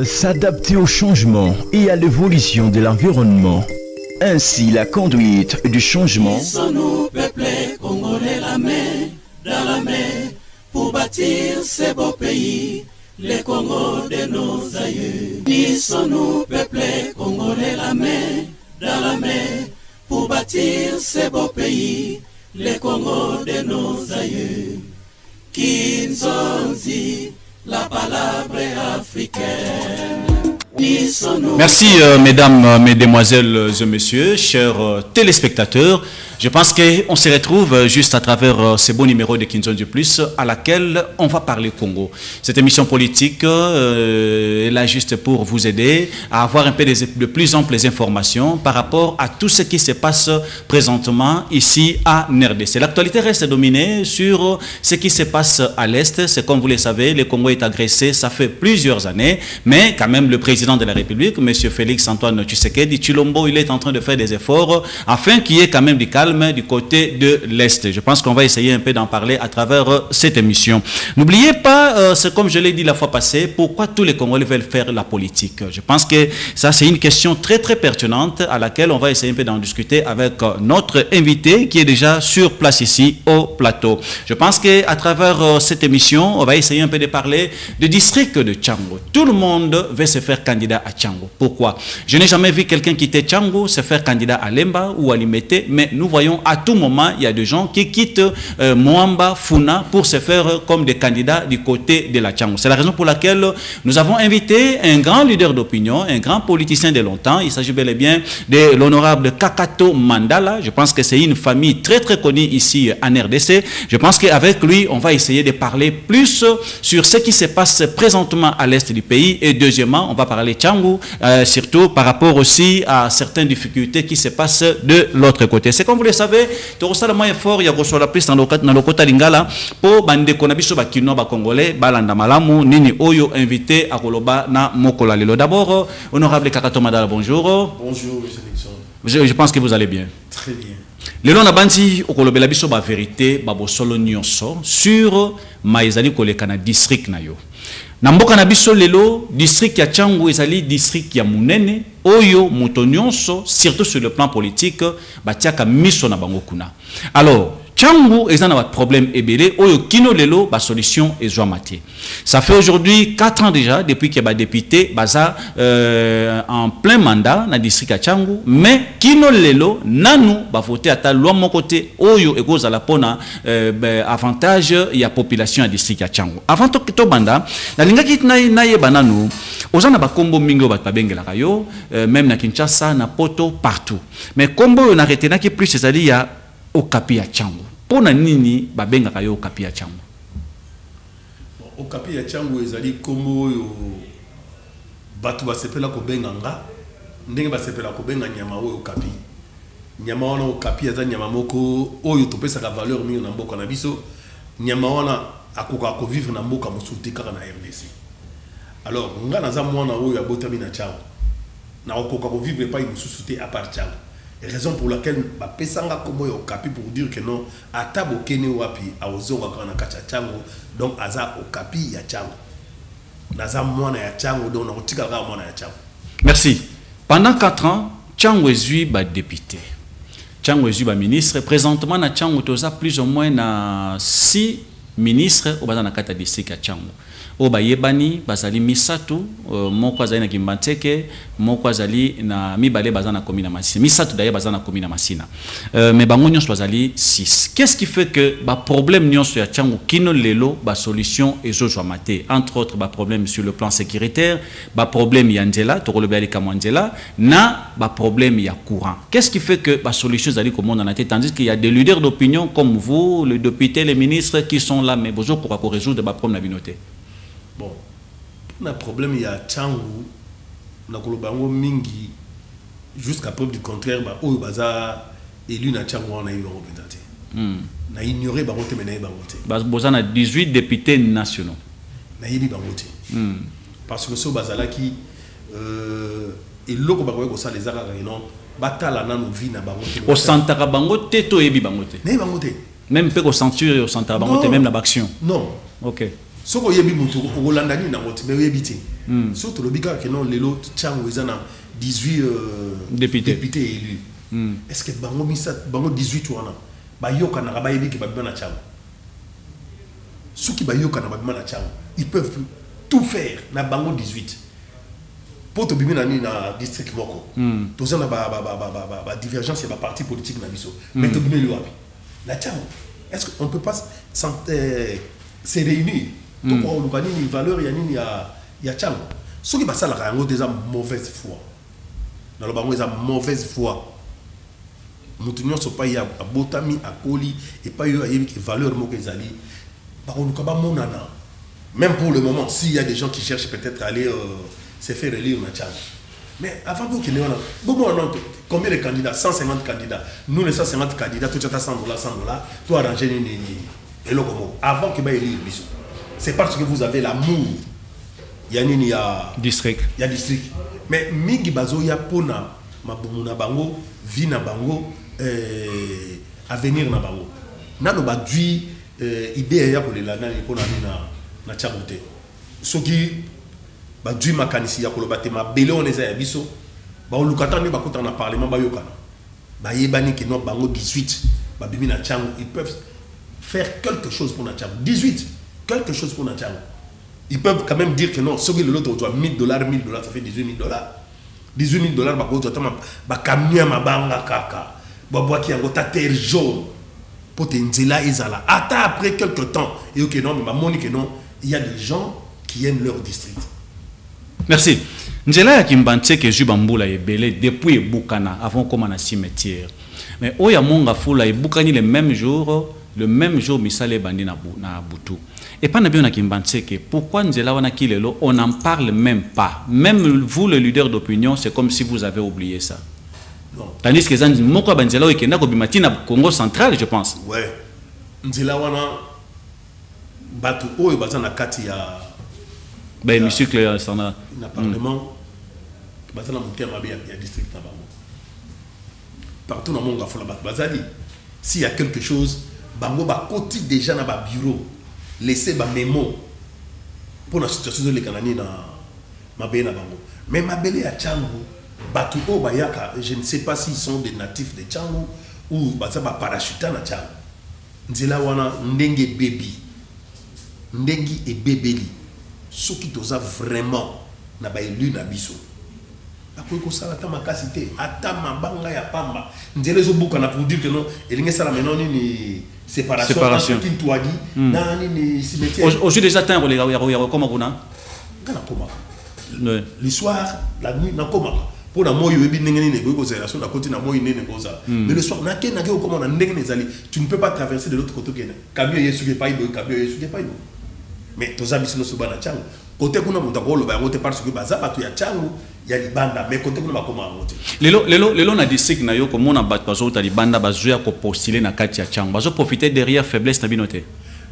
s'adapter au changement et à l'évolution de l'environnement. Ainsi, la conduite du changement. Nous peuple congolais la main dans la main pour bâtir ce beau pays, les Congo de nos aïeux. Nous peuple congolais la main dans la main pour bâtir ce beau pays, les Congo de nos aïeux. Kinzonzi, la palabra africaine. Merci mesdames, mesdemoiselles et messieurs, chers téléspectateurs. Je pense qu'on se retrouve juste à travers ce beau numéro de Kinzonzi Plus à laquelle on va parler Congo. Cette émission politique est là juste pour vous aider à avoir un peu de plus amples informations par rapport à tout ce qui se passe présentement ici à RDC. L'actualité reste dominée sur ce qui se passe à l'Est. C'est comme vous le savez, le Congo est agressé, ça fait plusieurs années, mais quand même le président de la République, M. Félix Antoine Tshisekedi Tshilombo, il est en train de faire des efforts afin qu'il y ait quand même du calme du côté de l'Est. Je pense qu'on va essayer un peu d'en parler à travers cette émission. N'oubliez pas, c'est comme je l'ai dit la fois passée, pourquoi tous les Congolais veulent faire la politique. Je pense que ça, c'est une question très très pertinente à laquelle on va essayer un peu d'en discuter avec notre invité qui est déjà sur place ici au plateau. Je pense qu'à travers cette émission, on va essayer un peu de parler du district de Tchango. Tout le monde veut se faire candidat à Tchango. Pourquoi? Je n'ai jamais vu quelqu'un quitter Tchango, se faire candidat à Lemba ou à Limete, mais nous voyons à tout moment, il y a des gens qui quittent Moamba, Funa pour se faire comme des candidats du côté de la Tchango. C'est la raison pour laquelle nous avons invité un grand leader d'opinion, un grand politicien de longtemps. Il s'agit bel et bien de l'honorable Kakato Mandala. Je pense que c'est une famille très très connue ici en RDC. Je pense qu'avec lui, on va essayer de parler plus sur ce qui se passe présentement à l'est du pays. Et deuxièmement, on va parler Tchango, surtout par rapport aussi à certaines difficultés qui se passent de l'autre côté. C'est comme vous le savez, Torosala moyen fort, il y a reçu la piste dans le côté lingala pour bande konabiso bakino ba congolais balanda malamu nini oyo invité à Koloba na mokola lelo. D'abord, honorable Kakato Mandala, bonjour. Bonjour, monsieur Nixon. Je pense que vous allez bien. Très bien. Lelo na banzi okolobela biso ba vérité ba bosolo nyonso sur maizali koleka na district na yo. Na mboka na biso lelo district ya Tchango ezali district ya munene oyo moto nyonso surtout sur le plan politique batiaka miso na bango kuna. Alors Tchango est un problème ébélé oyo kino lelo ba solution ezwa maté. Ça fait aujourd'hui 4 ans déjà depuis qu'il y a député baza en plein mandat na district ya Tchango, mais kino lelo nanu ba voter ata loi mon côté oyo egoza la pona avantage ya population ya district ya Tchango. Avant to banda na linga kit na ye bananu ozana ba kombo mingo ba bengela kayo même na Kinshasa na Poto partout. Mais kombo na retena ki plus c'est-à-dire ya Okapi ya Tchango. Pona nini babenga kayo Okapi ya Tchango? Okapi ya Tchango ezali kombo yo batu basepela ko benganga ndenge basepela ko benga nyama oyo Okapi. Nyama wana Okapi za nyama moko oyo topesa ka valeur mingi na mboka na biso. Nyama wana akoka ko vivre na mboka mosuti kaka na RDC. Alors nga naza mwana oyo abotami na Tchango. Na akoka ko vivre pas mosuti à part Tchango. Raison pour laquelle ba pesanga komo yo Okapi pour dire que non atabo kene wapi awozonga kana kacha Tchango donc aza Okapi ya Tchango naza mwana ya Tchango donc na kotika ka mwana ya Tchango. Merci. Pendant 4 ans Tchango ezui ba député, Tchango ezui ba ministre. Présentement na Tchango toza plus ou moins na 6 ministres au baza na kata district ya Tchango. Oba yebani bazali misatu moko azali na Kimbanteke, moko azali na mibale bazana komina Masina. Misatu d'ailleurs bazana komina Masina. Mais bango nyonso bazali 6. Qu'est-ce qui fait que ba problème nyonso ya Tchango kino lelo ba solution ezozwa maté, entre autres ba problème sur le plan sécuritaire, ba problème ya nzela tokoloba ali kamwanzela na ba problème ya courant. Qu'est-ce qui fait que ba solution zali comme on en a été, tandis qu'il y a des leaders d'opinion comme vous, les députés, les ministres qui sont là mais bozo pour résoudre ba problème na binoté. Bon, pour un problème il y a Tchango na kolobango mingi jusqu'à preuve du contraire ba oyo baza élu na Tchango on a eu représenté. Na ignoré ba voter mais na ba voter. Baza na 18 députés nationaux. Na yebi ba voter. Parce que so bazala qui et loko ba ko ça les ara non batala na no vie na ba voter. Au santaka bango te to yebi bango te. Na ba voter. Même peu au centure au santaka bango te même la action. Non. OK. Ce que yebi mutu Rolandani na ngoti mais yebi ti. Surtout le bika que non lelo tchango ezana 18 députés élus. Est-ce que bango misa bango 18 wana ba yoka na ba yebi ki ba bima na tchango. Ceux qui ba yoka na ba bima na tchango, ils peuvent tout faire na bango 18. Pour te bimi na ni na district moko. Toza na ba divergence et ba parti politique na biso. Mais to bimi lo abi. Na tchango. Est-ce qu'on peut pas se réunir? Donc on a une valeur, il y a tchango. Ceux qui passent à la rango déjà mauvaise foi. Dans le bango ils ont mauvaise foi. Nous tenions ce pays à Botami, à Koli et pas eu une valeur mo qu'ils allaient. Par contre nous mon nana. Même pour le moment, s'il y a des gens qui cherchent peut-être à aller se faire élire na tchango. Mais avant que nous ayons combien de candidats? 150 candidats. Nous les 150 candidats, tout à 100 $, 100 $, tout arrangé et locomo. Avant que nous élire biso. C'est parce que vous avez l'amour. Il y a district. Il y a district. Mais mingi bazo ya pona mabumuna bango, vie na bango, avenir na bango. Nano badui idée ya pour les lana et pona na tchaboute. Ce qui badui makanisi ya kolobate ma belé on les a biso. Ba on lukata ne bakota na parlement ba yokana. Ba yebani ki no bango 18. Ba bimi na tchango, ils peuvent faire quelque chose pour na tchango. 18. Quelque chose pour Natchango. Ils peuvent quand même dire que non, ce que l'autre doit $1000, $1000, ça fait $18 000. $18 000, bah camion ma banga kaka, bah bois qui a un terre jaune, pour te nzela ezala. Attends après quelques temps, et ok non, mais ma monique non, il y a des gens qui aiment leur district. Merci. Nzela ya kimbanse que Jubambula est belé depuis Bukana avant comme un cimetière. Mais Oya Monga Fula et Bukani le même jour Misale Bandi na Boutou. Et pas bien que pourquoi Nzela wana kilelo on n'en parle même pas. Même vous le leader d'opinion, c'est comme si vous avez oublié ça. Non. Tandis que Zan Moko Banzela et Kenda Kobimati na Congo central, je pense. Ouais. Nzela wana batu oyo bazana kati ya ben hémicycle standard. Na parlement bazana monter mabe ya district na bango. Partout dans mon gafo la bazali. S'il y a quelque chose, bango ba koti déjà na ba bureau. Laissez ba mémo pour la situation de l'économie na mabe na bango. Mais mabele à Tchango, batu o bayaka, je ne sais pas s'ils sont des natifs de Tchango ou baza ba parachuta na Tchango. Nzela wana ndenge baby. Ndengi et bébéli. Ceux qui toza vraiment na ba élu na biso. Akoy ko sala ta makasité, ata mabanga ya pamba. Nzela zo buka na pour dire que non, elinge sala maintenant ni séparation entre Kintouagi na ni cimetière. Aujourd'hui déjà atteint les comment kuna? Kana koma. Le soir, la nuit na koma. Pour na moyo ebi ndenge ni ko ko relation na côté na moyo nene koza. Mais le soir na ke na ke comment na ndenge nezali, tu ne peux pas traverser de l'autre côté kena. Camion yesu ke paibo, camion yesu ke paibo. Mais toza bisino so bana Tchango. Côté kuna mutakolo ba ngote parce que baza batu ya Tchango ya libanda mais côté kuna bakoma ngote. Lelo na district na yo comme on a battu bazo ta libanda bazoya ko postuler na kati ya Tchango. Bazo profiter derrière faiblesse na binoté.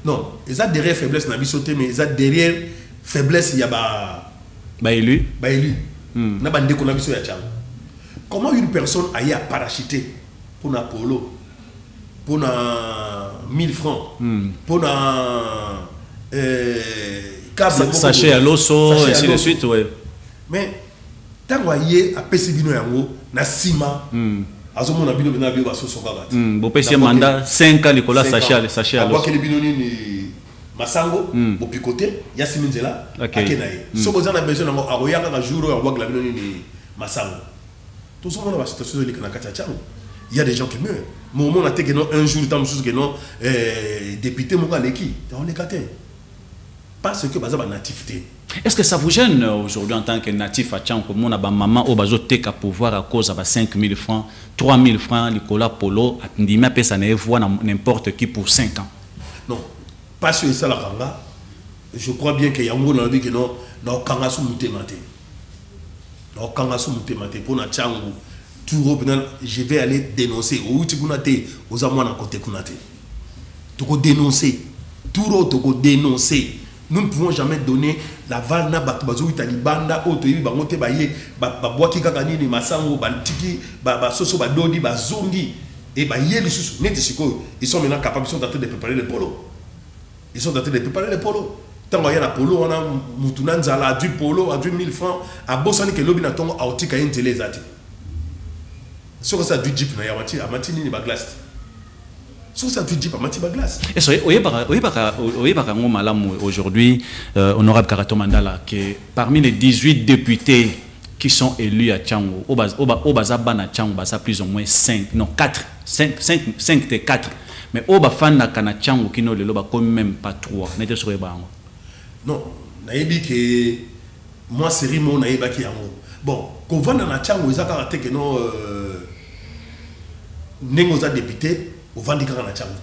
Non, ils a derrière faiblesse na bisoté mais ils a derrière faiblesse ya ba élu. Ba élu. Na bande ko na biso ya Tchango. Comment une personne a eu à parachuter pour na polo pour na 1000 francs pour na sachet à l'osso ainsi de suite ouais. Mais tant voyez à pesibino yango na sima azomo na bino na bio baso sokaba bo pesi mandat 5 ans Nicolas sachet à l'osso kwa bino ni masango bo picoté ya siminzela akenaye so bozana besoin nango aroyaka ka jour ya wa la bino ni masango tout ce monde va se situation de kana Tchango. Il y a des gens qui meurent. Moment on a été que non un jour tant chose que non député mon gars l'équipe on est caté. Parce que baza ba nativité. Est-ce que ça vous gêne aujourd'hui en tant que natif à Tchango comme on a ba maman au bazo teka pouvoir à cause de 5 000 francs, 3 000 francs Nicolas Polo ndima pesa na voix n'importe qui pour 5 ans. Non, pas sur ça la kanga. Je crois bien que yango na dit que non na kanga su mutemate. Na kanga su mutemate pour na Tchango. Tout je vais aller dénoncer ou tu kunate aux amants à côté kunate. Tu peux dénoncer. Tout tu dénoncer. Nous ne pouvons jamais donner la valna batubazo italibanda o toyi bangote baye ba boaki kaka nini masango ba tiki ba soso ba dodi ba zongi et ba yeli susu neti siko ils sont maintenant capables de préparer le polo. Ils sont en train de préparer le polo. tant qu'il y a polo on a mutuna nzala du polo à 1000 francs à bosani que lobi na tongo a otika yentele zati sur ça du jeep na yamati amati ni ba glace sur ça du jeep amati ba glace et so oyebaka ngo malamu aujourd'hui honorable Karato Mandala que parmi les 18 députés qui sont élus à Tchango obaza bana Tchango basa plus ou moins 5 des 4 mais oba fanda kana Tchango kino lelo ba comme même pas 3 n'était sur bango non nayebi que moi série mo nayeba ki yango bon ko vanda na Tchango ezaka raté que non nengo za député au vandi kaka na Tchango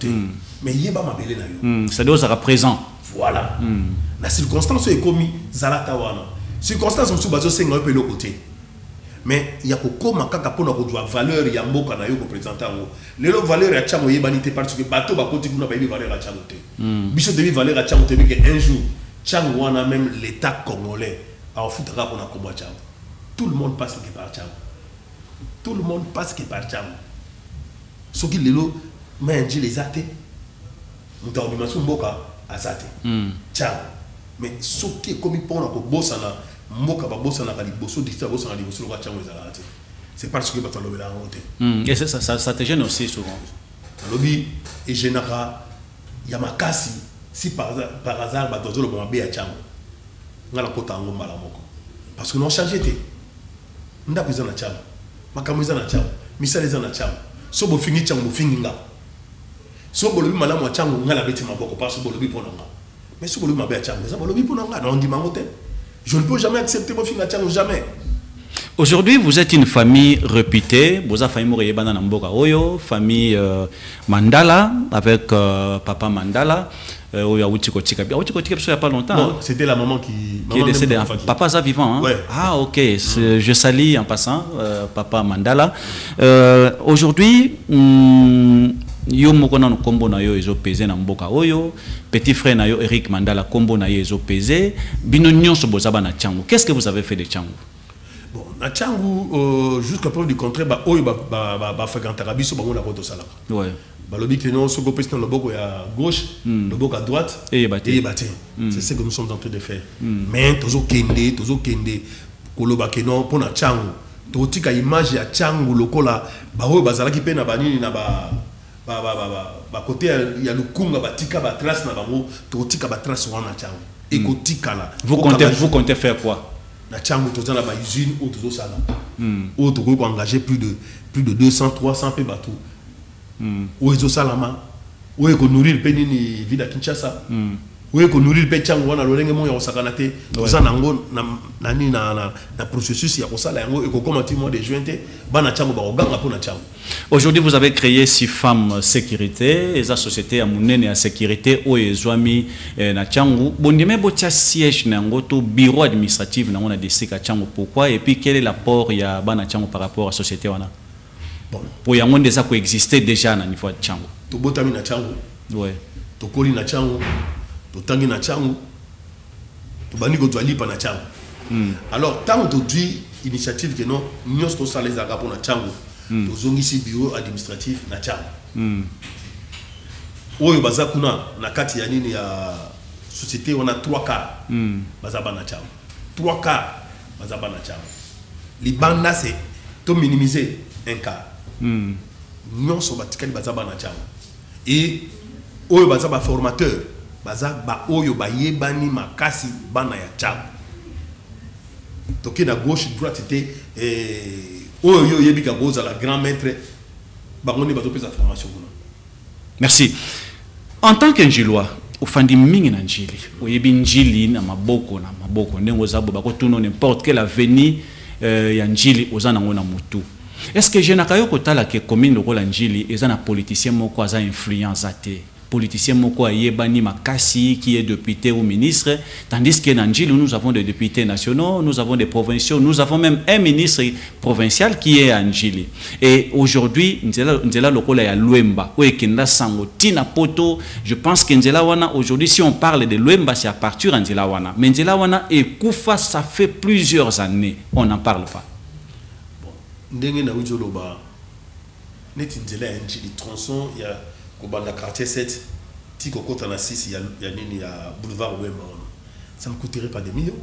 mais yeba mabele na yo ça doit être présent voilà la circonstance est commis zalata wana circonstance musu bazo senga yo pe le côté mais il y a kokoma kaka pona ko doit valeur ya mboka na yo ko présenter ngo lelo valeur ya Tchango yebani te parce que bateau ba koti kuna ba yebi valeur ya Tchango te biso debi valeur ya Tchango te que un jour Tchango wana même l'état congolais a offutaka pona ko boa Tchango tout le monde passe que par Tchango tout le monde passe que par Tchango soki lelo manji les athées muta obimasu mboka azate Tchango mais soki komi pona ko bosana mboka ba bosana ka liboso dista bosana liboso lo Tchango ezalate c'est parce que bato lobela ngote et ça te gêne aussi souvent lobby et général yamakasi si par hasard bato zo lo bombe ya Tchango ngala kota ngo mala moko parce que non changé té nda ko na Tchango makambo na Tchango misala na Tchango so bo fingi Tchango bo fingi nga so bo lobi malamu ya Tchango ngala beti maboko parce que bo lobi pona nga mais so bo lobi mabe ya Tchango ça bo lobi pona nga non ndima ngote je ne peux jamais accepter bo fingi Tchango jamais. Aujourd'hui, vous êtes une famille réputée. Vous avez famille Mboka Oyo, famille Mandala avec papa Mandala. Il n'y a pas longtemps. Non, c'était la maman qui est décédée. Papa est vivant. Hein? Ouais. Ah, ok. Je salue en passant papa Mandala. Aujourd'hui, yo mokona no kombo na yo ezo pesé na mboka oyo, petit frère na yo Eric Mandala kombo na yo ezo pesé. Bino nyonso bozaba na Tchango. Qu'est-ce que vous avez fait de Tchango? Bon, na Tchango, jusqu'à preuve du contraire, oyo ba fréquentera biso bango na koto salaka. Ouais. Ba lobi que non soko pesi na loboko ya gauche, loboko à droite et baté. C'est ce que nous sommes en train de faire. Mais tozo kende koloba que non pour na Tchango. To tika image ya Tchango lokola ba oyo bazalaki pe na banini na ba côté ya lukunga batika ba trace na bango to tika ba trace wana Tchango. Et kotika la. Vous comptez faire quoi? Na Tchango toza na ba usine ou tozo sala. Ou to ko engager plus de 200 300 pe bateau. Ou ezo salama. Ou ko nourrir pe ni vida Kinshasa. Ou ko nourrir pe Tchango wana lolenge mo ya osakana te. Toza nango na processus ya kosala yango e ko komati mois de juin te bana Tchango ba oganga po na Tchango. Aujourd'hui, vous avez créé 6 femmes sécurité, et la société a monné à sécurité au Ezwami na Tchango. Bondime botia siège na ngoto bureau administratif na on a décidé à Tchango. Pourquoi et puis quel est l'apport ya bana Tchango par rapport à la société wana? Bon, pour y avoir des ça qui existait déjà na niveau de Tchango. To botami na Tchango. Ouais. To koli na Tchango. To tangi na Tchango. To bani go to lipa na Tchango. Alors tant aujourd'hui initiative que non nyos to sala les agapo na Tchango. To zongisi bureau administratif na Tchango. Oyo baza kuna na kati ya nini ya société on a 3 cas. Bazaba na Tchango. 3 cas bazaba na Tchango. Libanda c'est to minimiser un cas. Nyonso batikali bazaba na Tchango. Et oyo bazaba formateur bazaba oyo bayebani makasi bana ya Tchango. Toki na gauche droite était oyo yebika goza la grand maître bangoni bato pesa formation kuna. Merci. En tant qu'Njilois, ofandi mingi na njili. Oyebi njili na maboko ndengo zabo bako tuno n'importe quelle avenue ya njili ozana ngona mutu. Est-ce que je n'ai pas kotala que commune de Rolandjili et un politicien moko a influence athée, politicien moko a yebani makasi qui est député ou ministre, tandis que dans Njili nous avons des députés nationaux, nous avons des provinciaux, nous avons même un ministre provincial qui est à Njili. Et aujourd'hui, Nzela lokola ya Luemba, ou ekenda sango tina poto, je pense que Nzela wana aujourd'hui si on parle de Luemba c'est à partir de Nzela wana, mais Nzela wana et Koufa ça fait plusieurs années, on n'en parle pas. Ndenge na ujoloba neti nzela ya Njili tronçon ya kobanda quartier 7 tiko kota na 6 ya nini ya boulevard Wemba. ça ne me coûterait pas des millions.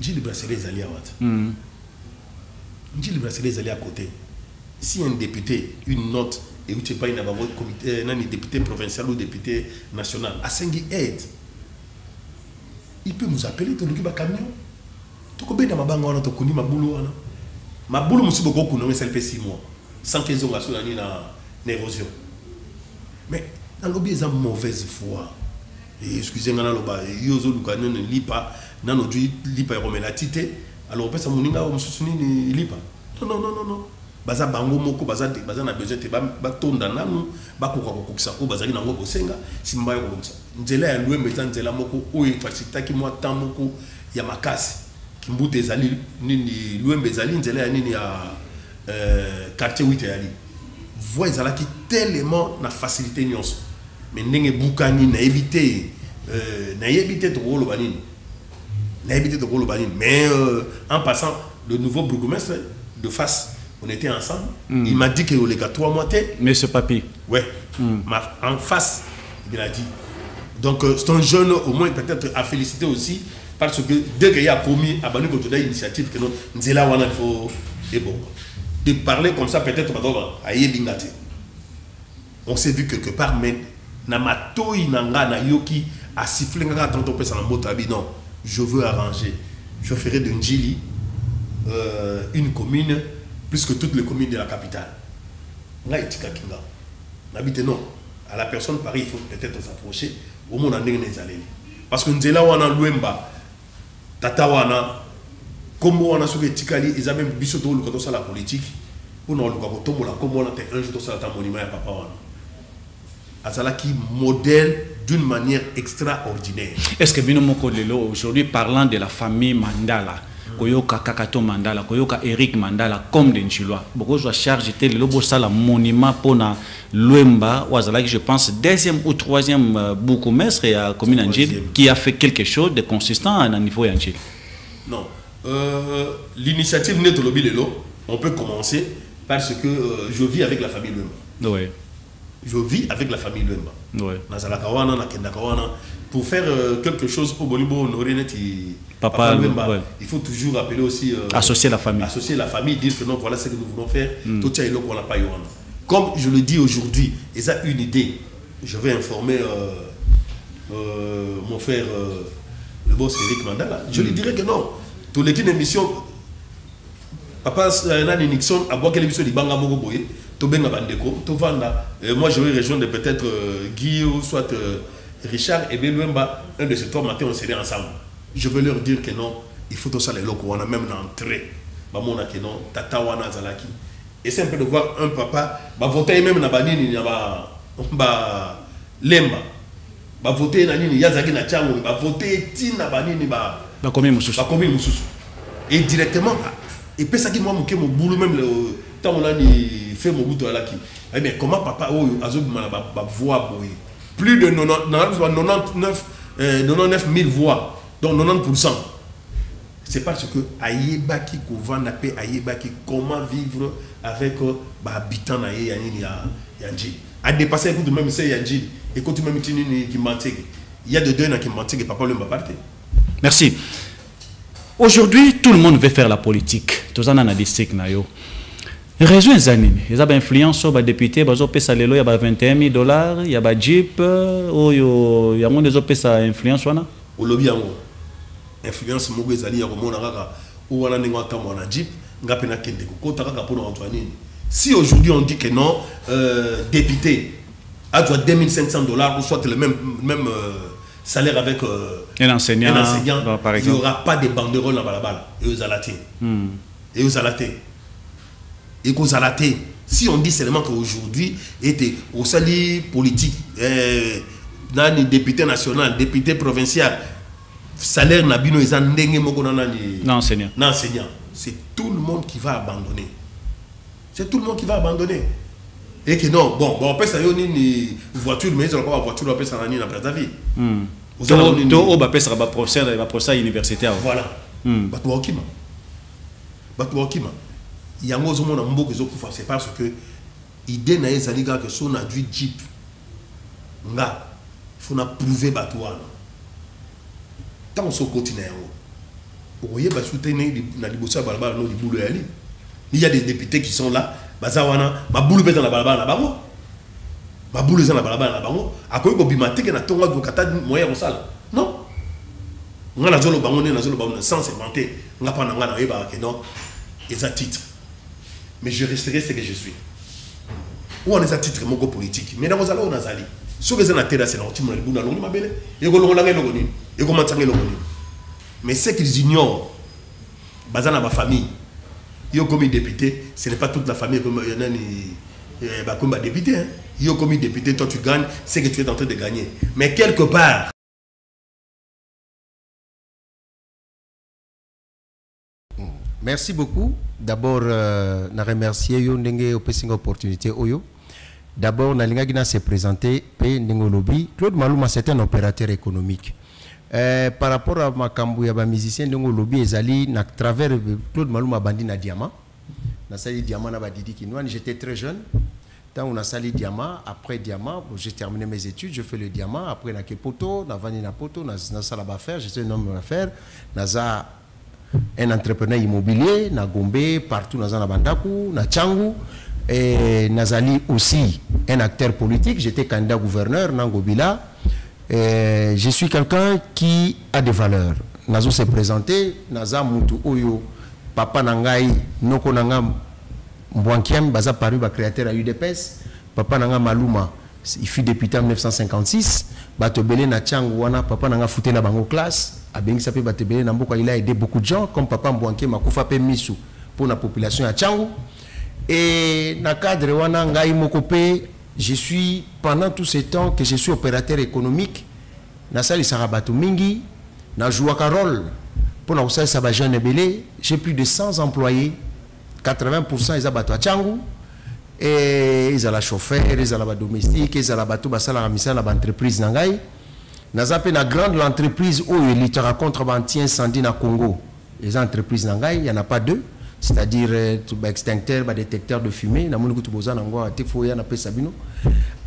J'ai le bracelet les alliés à Watt. J'ai le bracelet les alliés à côté. Si un député, une note, et où tu n'es pas un député provincial ou député national, à Sengi aide, il peut nous appeler, tu nous camion. Tu connais dans ma banque, tu connais ma boulot. Ma boulot, je suis beaucoup connu, c'est le 6 mois. Sans qu'ils aient une érosion. Mais dans l'objet, ils ont mauvaise foi. Excusez-moi, ils ont ne lit pas, ils ont lit pas la tité. Alors, on peut s'amuser, on se souvient, ils lit pas. Non. Baza bango moko baza na besoin te ba tonda nanu ba kokokokisa ko bazali nango bosenga simba yo kokisa nzela ya Luemba nzela moko oyo fasitaki mwa temps moko ya makasi kimbute ezali nini Luemba ezali nzela ya nini ya quartier 8 yali voix ezalaki tellement na facilité nyonso mais ndenge bukani na éviter to koloba nini mais en passant le nouveau bourgmestre de face. On était ensemble. Il m'a dit que les gars 3 mois tête. Mais ce papier. Ouais. En face, il a dit. Donc c'est un jeune au moins peut-être à féliciter aussi parce que dès qu'il y a commis à Banu Kotoda initiative que nous Nzela wana il faut et bon de parler comme ça peut-être à Yebingate. On s'est vu quelque part mais namato inanga na yoki a sifflé nganga tant on na motabi non. Je veux arranger. Je ferai de Njili une commune plus que toutes les communes de la capitale. Là, il n'habite non. À la personne, pareil, il faut peut-être s'approcher. Au moins, on a des allées. Parce que nous avons un Luemba, Tatawana, comme on a sur les Tikali, ils ont même bisoto le côté de la politique. Pour nous, comme on a un jour sur la monument à Papa Wana. Azala qui modèle d'une manière extraordinaire. Est-ce que Binomoko Lelo, aujourd'hui, parlant de la famille Mandala, Koyoka Kakato Mandala, Koyoka Eric Mandala, comme des Nchilois. Beaucoup de charges étaient le lobo sala monument pour na Luemba, Ouazala, je pense, 2e ou 3e bourgmestre et à commune Angile, qui a fait quelque chose de consistant à un niveau Angile. Non. L'initiative Neto Lobby Lelo, on peut commencer parce que je vis avec la famille Luemba. Oui. Je vis avec la famille Luemba. Oui. Nazalakawana, Nakendakawana. Pour faire quelque chose au Bolibo, Papa Luemba, il faut toujours appeler aussi associer la famille. Associer la famille, dire que non, voilà ce que nous voulons faire. Tout ça est là qu'on n'a pas eu. Comme je le dis aujourd'hui, ils ont une idée. Je vais informer mon frère, le boss Eric Mandala. Je lui dirais que non. Tous les émissions, Papa Nani Nixon a boit quelle émission de Banga Mogoboye, Tobenga Bandeko, Tovanda. Moi, je vais rejoindre peut-être Guy ou soit Richard et Beluemba. Un de ces 3 matins, on s'est ensemble. Je veux leur dire que non, il faut tout ça les locaux, on a même l'entrée. Bamona que non, Tata Wana Zalaki. Et c'est un peu de voir un papa, voter même na banini, ba lemba, voter na nini, yazaki na chango, voter tina banini, ba komi mususu. Et directement, et puis ça qui moi mon boulot même le temps on a ni fait mon boulot à la qui. Mais comment papa oh azob ma voix boy. Plus de 99 000 voix, donc 90%. C'est parce que Ayebaki Kovanapé, Ayebaki, comment vivre avec habitant na Yanji. A dépassé écoute même c'est Yanji, écoute même qui mentait. Il y a de deux qui mentait que papa le m'a parté. Merci. Aujourd'hui, tout le monde veut faire la politique. Tout ça dans le district nayo. Région zanini, ils ont influence sur les députés, ils ont payé il y a $21,000, il y a Jeep, il y a des autres influence wana. Au lobby influence mogo ezali ya komona kaka ou wana ningo tambo na Jeep, ngapena kende ko kaka pour Antoine. Si aujourd'hui on dit que non, député a droit $2,500 ou soit le même salaire avec un enseignant, par exemple, il n'y aura pas de banderoles dans la balle. Et aux alatés. Et aux alatés. Et aux alatés. Si on dit seulement qu'aujourd'hui, était au sali politique, dans les députés nationaux, députés provinciaux, salaire nabino ils ont l'enseignant. C'est tout le monde qui va abandonner. C'est tout le monde qui va abandonner. Et que non, bon, on peut savoir une voiture, mais ils ont pas voiture, on peut savoir une après ta vie. Vous avez un professeur universitaire. Voilà. Il y a un autre monde qui c'est parce que l'idée n'est pas que si on a du Jeep, il faut prouver Batouana. tant on se continue vous voyez bah soutenir na libosa balabala no libulu yali il y a des députés qui sont là bazawana ba boulou beta na balabala na bango ba boulou za na balabala na bango akoyi ko bimate ke na tonga do kata moyen ko sala non ngana zolo bango ne na zolo bango sans inventer ngapa na ngana yeba ke non et ça titre mais je resterai ce que je suis ou on est à titre moko politique mais dans zalo on azali ce que c'est na terre c'est na otimo na libuna longi mabele yego longo langa longo nini yego matsange longo nini mais c'est qu'ils ignorent bazana ba famille yo comme député ce n'est pas toute la famille comme comme député hein. Yo comme député toi tu gagnes c'est que tu es en train de gagner mais quelque part merci beaucoup d'abord na remercier yo ndenge opessinga opportunité oyo d'abord na linga gina se présenter pe ndenge lobby Claude Maluma c'est un opérateur économique. Par rapport à makambu ya ba musicien ndenge lobby ezali na travers Claude Maluma bandi na diamant na sali diamant na ba Didi Kinwani j'étais très jeune tant on a sali diamant après diamant j'ai terminé mes études je fais le diamant après na kepoto na vani na poto na sala ba faire j'étais un homme d'affaires naza un entrepreneur immobilier na Gombe partout na Bandaku na Tchangu et nazali aussi un acteur politique j'étais candidat gouverneur na Ngobila. Je suis quelqu'un qui a des valeurs. Nazo se présenter, naza mutu oyo papa nangai noko nanga Mbwankiem baza paru ba créateur à UDPS, papa nanga Maluma, il fut député en 1956, batobele na Tchangu wana papa nanga fouté na bango classe, abengi sapé batobele na mboka il a aidé beaucoup de gens comme papa Mbwankiem makufa pe misu pour la population à Tchangu et na cadre wana ngai mokope. Je suis, pendant tout ce temps que je suis opérateur économique, Nassali Sarabatou Mingi, na joué un rôle pour nous ça jeune belé, j'ai plus de 100 employés, 80% ils abattent à Tchangu, et ils ont la chauffeur, ils ont la domestique, ils ont la bateau, ils ont la mission, l'entreprise Nangai. Nazape na grande l'entreprise où il te raconte un incendie na Congo. Les entreprises Nangai, il n'y en a pas deux. C'est-à-dire extincteur, détecteur de fumée.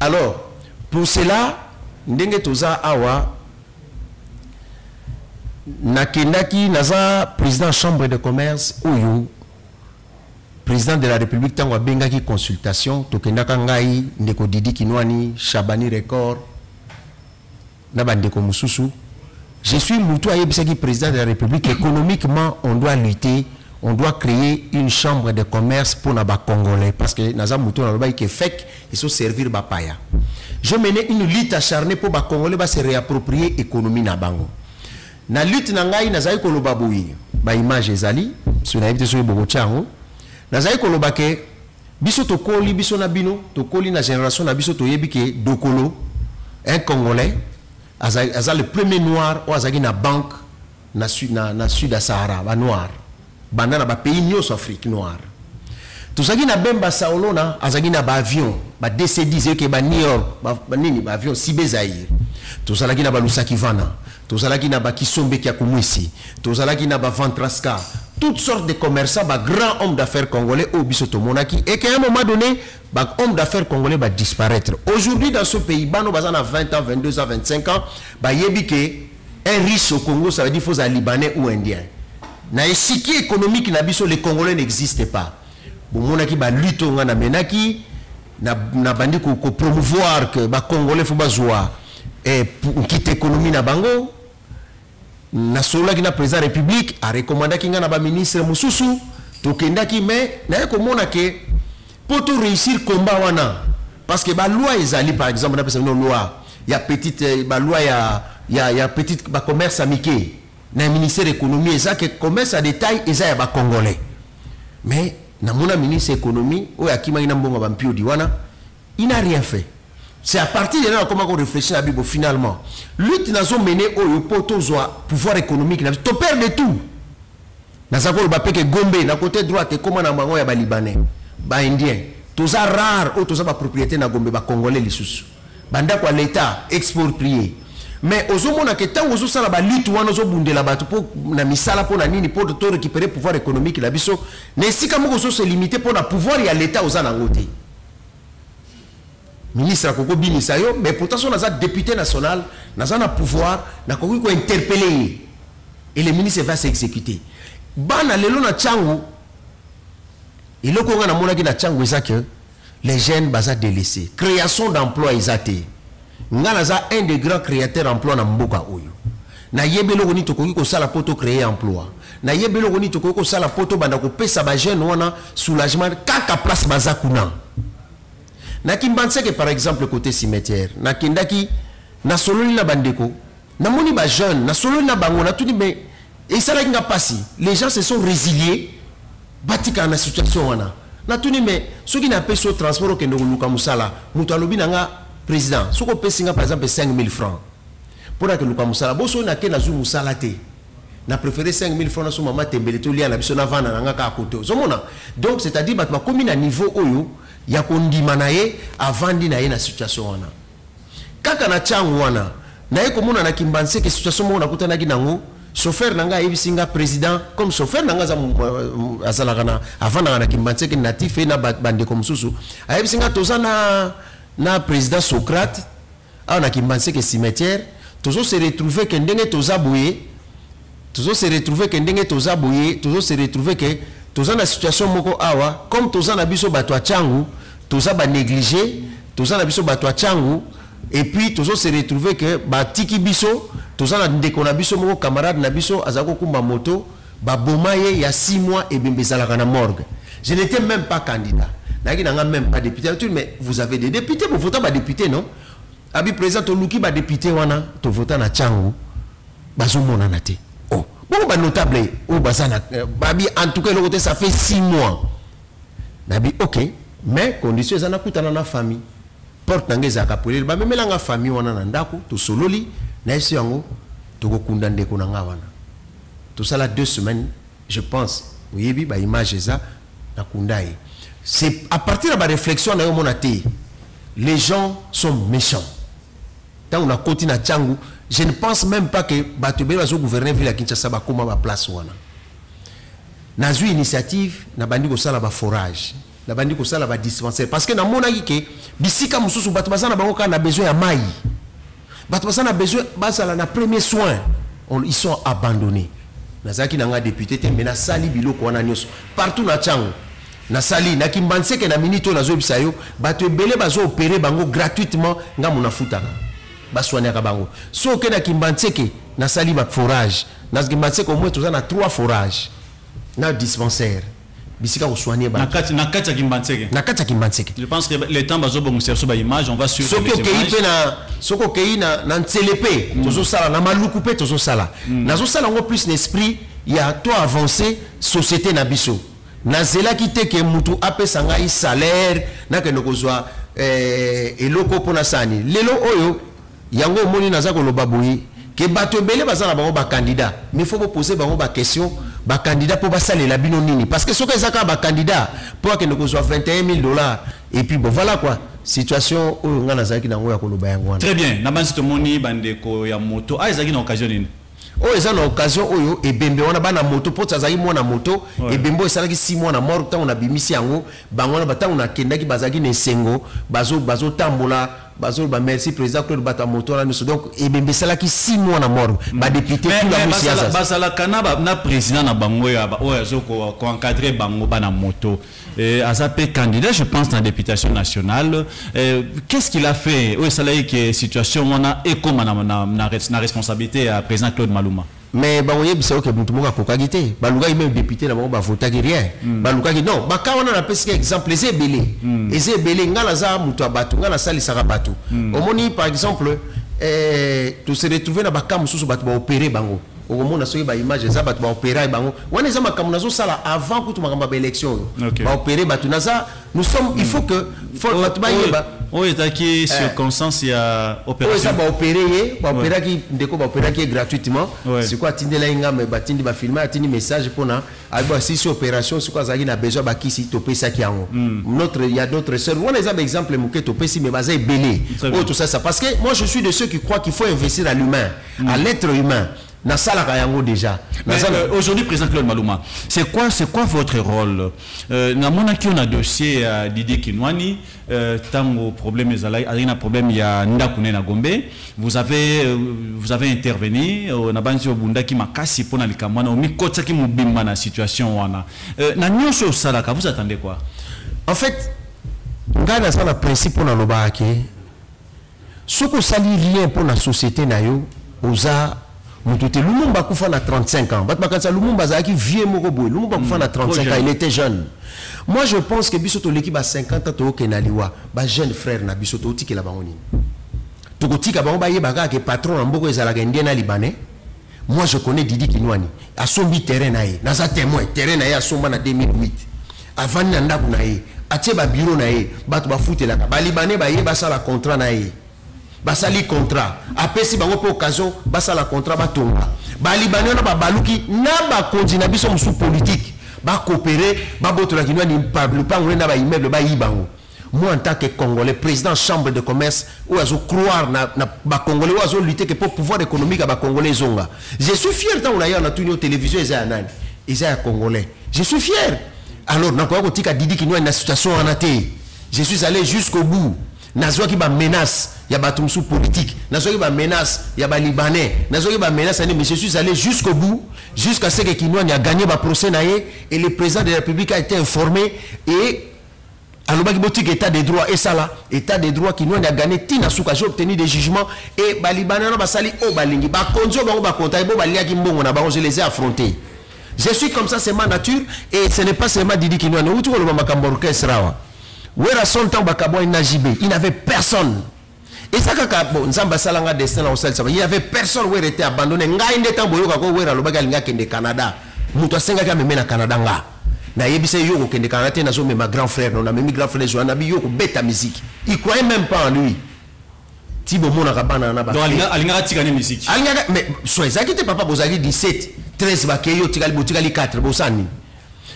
Alors, pour cela, ndenge toza awa nakendaki naza président chambre de commerce oyo président de la République tango bengaki consultation tokendaka ngai ndeko Didi Kinwani Chabani Record na bandeko mususu. Je suis mutu ayebisaki président de la République économiquement on doit lutter. On doit créer une chambre de commerce pour les Congolais parce que naza muto na loba qui fait il faut servir bapaya. Je menais une lutte acharnée pour les Congolais ba se réapproprier économie na bango. Na lutte na ngai naza ko loba boui ba image ezali sur na évité sur bobo chango. Naza ko loba ke biso to koli biso na bino to koli na génération na biso to yebi ke dokolo un Congolais aza le premier noir ou azagi na banque na sud Sahara ba noir. Bandana ba pays nyos Afrique noire. Tout ça qui na bemba saolona azagi na ba avion ba DC-10 ke ba New York ba nini ba avion Sibezaïr. Tout ça qui na ba Lusaki Vana, tout ça qui na ba Kisombe ki akumwisi, tout ça qui na ba Ventraska, toutes sortes de commerçants ba grands hommes d'affaires congolais au bisoto monaki et qu'à un moment donné ba hommes d'affaires congolais ba disparaître. Aujourd'hui dans ce pays bano bazana 20 ans, 22 ans, 25 ans, ba yebi ke un riche au Congo ça veut dire faut un libanais ou indien. Na esiki économique na biso les Congolais n'existent pas. Bon monaki ba lutte ngana menaki na bandi ko promouvoir que ba Congolais faut bazwa et pour quitter économie na bango na sola ki na président république a recommandé ki ngana ba ministre mususu to kendaki mais na ko mona ke pour tout réussir combat wana parce que ba loi ezali par exemple na pesa no loi ya petite ba loi ya petite ba commerce amiqué. Na ministère de l'économie, ça que commerce à détail, et ça y a pas congolais. Mais na mon ministre de l'économie, il n'a rien fait. C'est à partir de là comment on réfléchit à Bibo finalement. Lutte n'a pas mené au pouvoir économique. Tu perds de tout. Dans ce cas, que Gombe, na côté droit, comment na mango ya ba libanais, ba indien. Tout ça rare, ou tout ça ba propriété na Gombe, ba congolais les sous. Banda quoi l'État exproprié. Mais aux hommes qui tant aux autres la lutte ou aux autres la bateau pour na misala pour na nini pour de récupérer pouvoir économique la biso mais si comme aux autres se limiter pour na pouvoir il y a l'état aux anangoté ministre à Koko Bini Sayo mais pourtant on a député national na pouvoir na ko interpeller et le ministre va s'exécuter. Bana lelo na tchangu, et le konga na mona ki na tchangu que les jeunes baza délaissés. Création d'emplois isate. Ngana za un des grands créateurs d'emplois na mboka oyo. Na yebelo goni tokoki ko sala poto créer emploi. Na yebelo goni tokoki ko sala poto banda ko pesa ba jeune wana soulagement kaka place baza kuna. Na kimbanse que par exemple côté cimetière, na kindaki na sololi na bandeko, na moni ba jeune, na sololi na bango na tout dit mais et ça là nga passi. Les gens se sont résiliés batika na situation wana. Na tout dit mais ceux qui n'a pas ce transport que nous luka musala, mutu alobi na nga président, soko pesinga par exemple 5000 francs. Pour que luka musala, boso na ke na zu musala te. Na préféré 5000 francs na so mama tembele to lia na biso na vana na nga ka koto. Zomona. Donc c'est-à-dire batma komi na niveau oyo ya kondima na ye avandi na ye na situation wana. Kaka na changu wana na ye komona na kimbanse ke situation mo na kutana ki nango chauffeur nanga ebisinga président comme chauffeur nanga za azalaka avant na kimbanse ke natif na bande comme susu ebisinga tozana na président Socrate a na kimbanse ke cimetière toujours se retrouver que ndenge tozaboye toujours se retrouver que ndenge tozaboye toujours se retrouver que toza na situation moko awa comme toza na biso bato changu toza ba négliger toza na biso bato changu et puis toujours se retrouver que batiki biso toza na ndeko na biso moko camarade na biso azako kumba moto ba bomaye ya 6 mois et bembezalaka na morgue. Je n'étais même pas candidat. Naki nanga même pas député. Mais vous avez des députés pour voter ba député non? Abi président to luki ba député wana to voter na changu bazo mona na te. Oh, bon ba notable ou bazana babi en tout cas le côté ça fait 6 mois. Nabi OK, mais condition ezana kutana na famille. Porte nangeza kapolele ba memela nga famille wana na ndako to sololi na esi yango to kokunda ndeko na nga wana. Tout ça là 2 semaines, je pense. Oui, ba image ça na kundaye. C'est à partir de la réflexion na yo monate. Les gens sont méchants. Tant on a continué à Tchangu, je ne pense même pas que Batubé va gouverner ville à Kinshasa ba koma ba place wana. Na zu initiative na bandi ko sala ba forage. Na bandi ko sala ba dispensaire parce que na mona ke bisika mususu batu bazana bango ka na besoin ya mai. Batu bazana besoin basala na premier soin. Ils sont abandonnés. Nazaki nanga député te mena sali biloko wana nyoso partout na Tchangu. Na sali na kimbanse ke na minito na zo bisayo batu ebele bazo opérer bango gratuitement nga mona futaka. Baswanya ka bango. So ke na kimbanse ke na sali ba forage. Na kimbanse ko mwe tozana 3 forages. Na dispensaire. Bisika ko soigner ba. Na kati kimbanseke. Na kati kimbanseke. Je pense que les temps bazo bon chercher ba image, on va sur les images. Soko kei na ntelepe, tozo sala na maluku pe tozo sala. Na zo sala ngo plus l'esprit ya to avancer société na biso. Na zela ki te ke mutu apesa ngai salaire na ke nokozwa eloko pona sani. Lelo oyo yango moni naza ko loba boyi ke bato bele bazana bango ba candidat. Mais faut poser bango ba question. Ba candidat pour basaler la bino nini parce que ce que ça ba candidat pour que nous soit $21,000 et puis bon voilà quoi situation où on a zaki na ngoya ko loba yango. Très bien na bansi to moni bandeko ya moto a ezaki na occasion nini oh eza na occasion oyo e bembe wana bana moto poto azaki mwana moto e bembo esalaki 6 mois na mort tant on a bimisi yango bango na bata on a kendaki bazaki na sengo bazo tambola bazo ba merci président Claude Bata moto na so donc e bembe salaki 6 mois na mort ba député tout la musiaza basala kanaba na président na bango ya ba oyo azoko ko encadrer bango bana moto azape candidat je pense dans la députation nationale qu'est-ce qu'il a fait oyo salaki que situation wana et comme na responsabilité à président Claude Maluma. Mais baoye bisao ke mutu moka kokaki te baluka même député na bango ba votaki rien baluka ki non baka wana na pesi exemple eze belé ngala za mutu abatu ngala sali saka batu omoni par exemple to se retrouver na baka mususu batu ba opérer bango okomona soki ba image za batu ba opérer bango wana za makamu nazo sala avant kutu makamba ba élection ba opérer batu naza nous sommes il faut que batu ba yeba oh etaki circonstance ya opération ça va opérer qui ndeko ba opérer qui gratuitement c'est quoi tindela inga me batindi ba filmer atindi message pona aba si opération c'est quoi zaki na besoin ba kisi to pesa ki yango notre il y a d'autres sœurs on les a exemple muke to pesi mais bazai belé oh tout ça parce que moi je suis de ceux qui croient qu'il faut investir à l'humain à l'être humain na sala kayango déjà. Aujourd'hui, président Claude Malouma, c'est quoi votre rôle? Na mona qui on a dossier Didier Kinwani, tango problème ezalai, un problème il y a ndakune na Gombe. Vous avez intervenu na banzi obunda ki makasi pona likamwana omi kotsa ki mubimba na situation wana. Na nyonso salaka, vous attendez quoi? En fait, ngana ça na principe na loba ke soko sali rien pour la société na yo oza Mututé Lumumba kufa na 35 ans. Batmakatsa Lumumba zaki vieux moko boy. Lumumba kufa na 35 ans, il était jeune. Moi je pense que bisoto l'équipe a 50 ans to kenaliwa, ba jeune frère na bisoto otiki la bangoni. Toko tika bango ba yebaka ke patron na mboko ezala kendie na libanais. Moi je connais Didi Kinwani. A sombi terrain na ye. Na za témoin, terrain na ye a somba na 2008. Avant na ndaku na ye, atie ba bureau na ye, batu ba futela ka. Ba libanais ba ye ba sala contrat na ye. Basali contrat après si bango pour occasion basala contrat batonga ba libanais na ba baluki na ba kontina biso musu politique ba coopérer ba botola kinwa ni pablo pango na ba immeuble ba yibango. Moi en tant que congolais président chambre de commerce ou azo croire na ba congolais ou azo lutter que pour pouvoir économique ba congolais zonga. Je suis fier tant on a na tuni télévision eza nani eza congolais. Je suis fier. Alors na ko tika Didi Kinwa na situation en até. Je suis allé jusqu'au bout. Nazwa ki ba menace ya batumsu politique, nazwa ki ba menace ya ba libanais, nazwa ki ba menace mais je suis allé jusqu'au bout jusqu'à ce que Kinwani a gagné ba procès naé et le président de la République a été informé et alobaki botique état de droit et ça là état de droit Kinwani a gagné tina suka j'ai obtenu des jugements et ba libanais na ba sali o balingi ba konzo bango ba konta bo ba liaki mbongo na bango je les ai affrontés. Je suis comme ça, c'est ma nature et ce n'est pas seulement Didi Kinwani ou tu vois le makambo orchestre wa. Wera son temps bakabo inajibé, il n'avait personne. Et ça bon nzamba salanga destin au sel ça, il n'y avait personne où était abandonné. Nga inde temps boyo kako wera lo baga linga kende Canada. Muto senga ka meme na Canada nga. Na yebise yoko kende Canada te nazo ma grand frère, on a même grand frère Joana bi yoko beta musique. Il croyait même pas en lui. Tibo mona kabana na ba. Donc alinga tikane musique. Alinga mais soit ça qui était papa bozali 17, 13 bakeyo tikali botikali 4 bosani.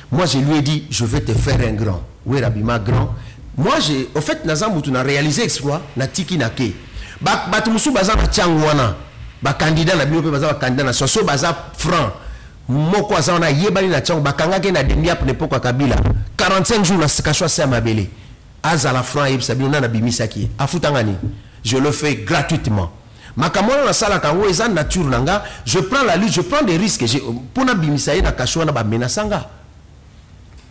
Moi je lui ai dit je vais te faire un grand. Wera bima grand. Moi, au fait, Nazamoutou n'a réalisé exploit, na tiki na ke. Batumusu baza na changwana, ba candidat na biope baza ba candidat na soso baza franc. Moko aza na yebali na chang bakanga ke na demia pour n'importe Kabila. 45 jours na sikashwa se mabele. Aza la franc yebisa bino na bimisaki. Afutangani. Je le fais gratuitement. Makamona na sala kango eza nature nanga, je prends la lutte, je prends des risques. Pour na bimisaye na kashwa na ba menasanga.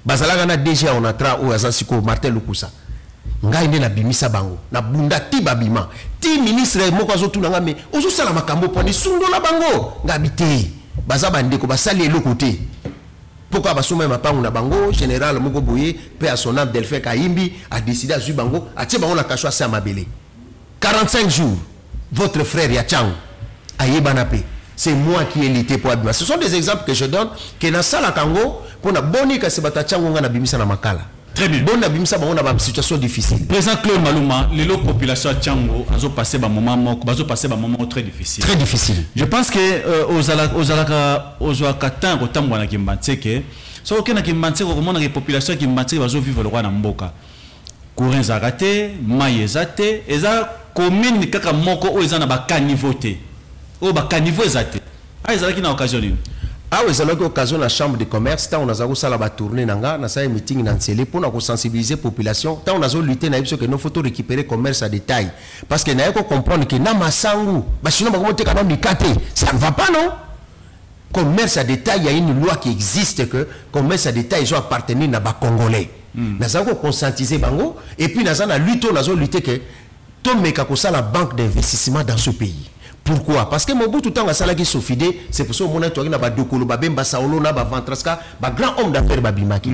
Bazalaga na déjà on a tra ou azasiko Martin Lukusa ngai ne na bimisa bango na bunda ti babima ti ministre moko azotu nanga me ozo sala makambo poni sundo la bango ngabité baza bandeko basali elokote pourquoi basoma mapango na bango général moko boye pe à son âme Delphin Kayimbi a décidé à zu bango a tie bango na kashwa sa mabele 45 jours votre frère Yachang ayebana pe c'est moi qui ai lutté pour Abima. Ce sont des exemples que je donne que dans sala Kango pour na boni ka sebata chango nga na bimisa na makala. Très bien. Bon na bimisa ba on a une situation difficile. Président Claude Malouma, les populations à Chango ont passé un moment très difficile. Très difficile. Je pense que aux Akatan autant na Kimbanseke, so aucun Kimbanseke au monde la population Kimbanseke va vivre le roi na mboka. Courant zaraté, maïezate, eza commune kaka moko o eza na ba canivoté. Oh bah caniveau zate. Ah ils allaient na occasion une. Ah oui, c'est l'occasion la chambre de commerce. Tant on a eu ça la tournée nanga, na ça meeting nancélé pour nous sensibiliser population. Tant on a lutté na que nos photos récupérer commerce à détail. Parce que na yako comprendre que na masangu, bah sinon bah comment te quand même ça ne va pas non. Commerce à détail, il y a une loi qui existe que commerce à détail doit appartenir na ba congolais. Na ça ko conscientiser bango et puis na ça na lutter que tout meka ko ça la banque d'investissement dans ce pays. Pourquoi? Parce que Mobutu Tanga Salaki Sofide, c'est pour ça que mon étoile n'a pas de colo, Bemba Saolo, n'a pas Ventraska, grand homme d'affaires Babimaki.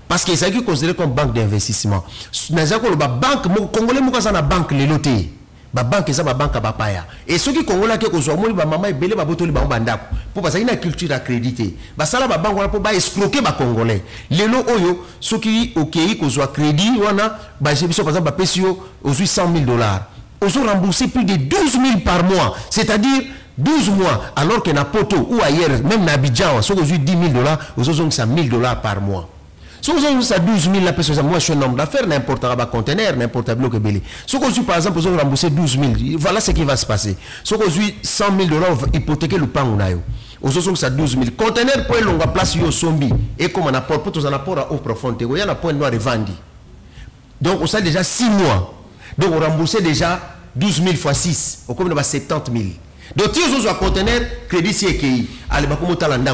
Parce que c'est considéré comme banque d'investissement. Nazako la banque, mon Congolais Moukasa na banque les lotés. Ba banque ça ba banque à Bapaya. Et ceux qui Congolais qui ont joué ba maman et belé ba botoli ba bandako. Pour parce qu'il y a une culture accréditée. Ba sala ba banque pour ba escroquer ba Congolais. Les lo oyo ceux qui au qui ont joué crédit wana ba j'ai par exemple ba pesio aux $100,000. Ils ont remboursé plus de 12 000 par mois, c'est-à-dire 12 mois, alors que na Poto ou ailleurs, même na Abidjan, ils ont $10,000, ils ont $100,000 par mois. Si vous avez 12 000, moi je suis un homme d'affaires, n'importe quel conteneur, n'importe quel bloc belé. Si vous avez par exemple, vous avez remboursé 12 000, voilà ce qui va se passer. Si vous avez 100 000 $, hypothéquer le pan, vous avez 12 000. Conteneur pour longue place, il y a zombie. Et comme on apporte, pour tous un apport à eau profonde, il y a un point noir et vendu. Donc, on a déjà 6 mois. Donc, on rembourse déjà 12 000 fois 6. On a 70 000. Donc, si vous avez un conteneur, crédit CKI, allez, vous avez un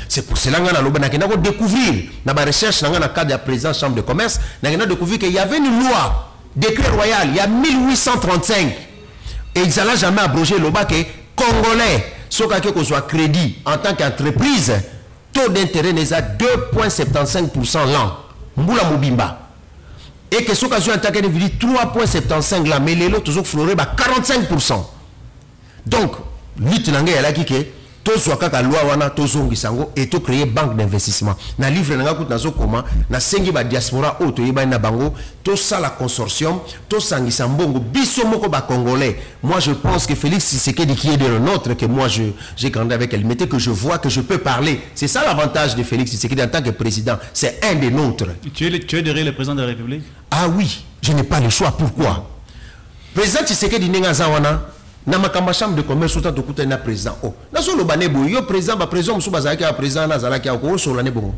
c'est pour cela que nous découvrir dans la recherche dans le cadre de la présidence chambre de commerce, nous avons découvert qu'il y avait une loi, décret royal, il y a 1835. Et ils n'allaient jamais abroger le bas que Congolais, ce que soit crédit en tant qu'entreprise, taux d'intérêt n'est à 2,75% l'an. Mboula Mobimba. Et que ce que soit en tant qu'individu 3,75 l'an, mais les lots toujours floré 45%. Donc, lutte langue à la kike. Tout soit kaka loi wana to zongi sango et to créer banque d'investissement na livre nga kutu nazo koma na sengi ba diaspora auto yeba na bango to ça la consortium to sangi sambongo biso moko ba congolais. Moi je pense que Félix Tshisekedi qui est de nôtre que moi j'ai grandi avec elle mettait que je vois que je peux parler. C'est ça l'avantage de Félix Tshisekedi en tant que président, c'est un des nôtres. Tu es derrière le président de la République? Ah oui, je n'ai pas le choix. Pourquoi? Président Tshisekedi nenga zawana na makamba chambre de commerce autant de kuta na président oh na so lo banebo yo président ba président musu bazaki a président na zalaki a ko so la ne bongo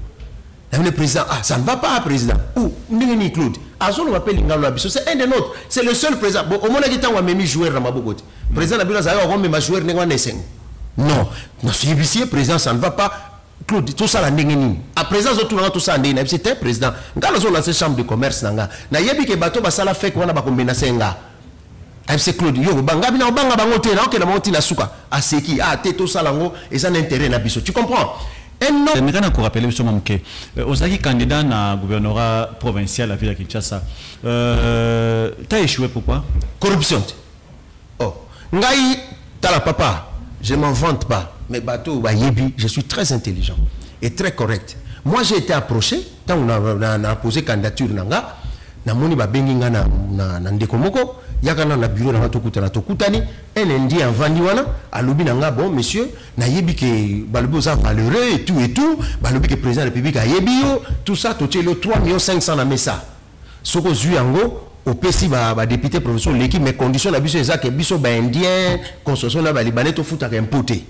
le président ah ça ne va pas président ou ndenge Claude azo lo appelle ngalo abiso c'est un de nôtres, c'est le seul président bon au moins qui tango memi joueur na maboko président na bila zalaki ko mema joueur ne wana eseng non na suivi président ça ne va pas Claude tout ça la ndenge nini à présent tout ça ndenge na c'était président ngalo zo lancer chambre de commerce nanga na yebi ke bato basala fake wana ba kombena senga c'est Claude yo banga bina banga bango te na okela moti na suka aseki ah te to salango et ça n'intérêt na biso tu comprends mais quand on rappelle sur mon que Ozaki candidat na gouvernorat provincial à la ville de Kinshasa t'as échoué pourquoi? Corruption. Oh ngai tala papa je m'en vante pas mais bateau ba yebi je suis très intelligent et très correct. Moi j'ai été approché quand on a posé candidature nanga na moni ba bengi nga na ndeko moko yakana na bureau na tokutana tokutani un indien vandi wana alobi nanga bon monsieur na yebi ke balobi za valeureux et tout balobi ke président de la République a yebi yo tout ça totelo 3,5 millions na mesa soko zui yango au PC ba député professeur l'équipe mais conditions la biso ezake biso ba indien construction na ba libanais to futa ka impoté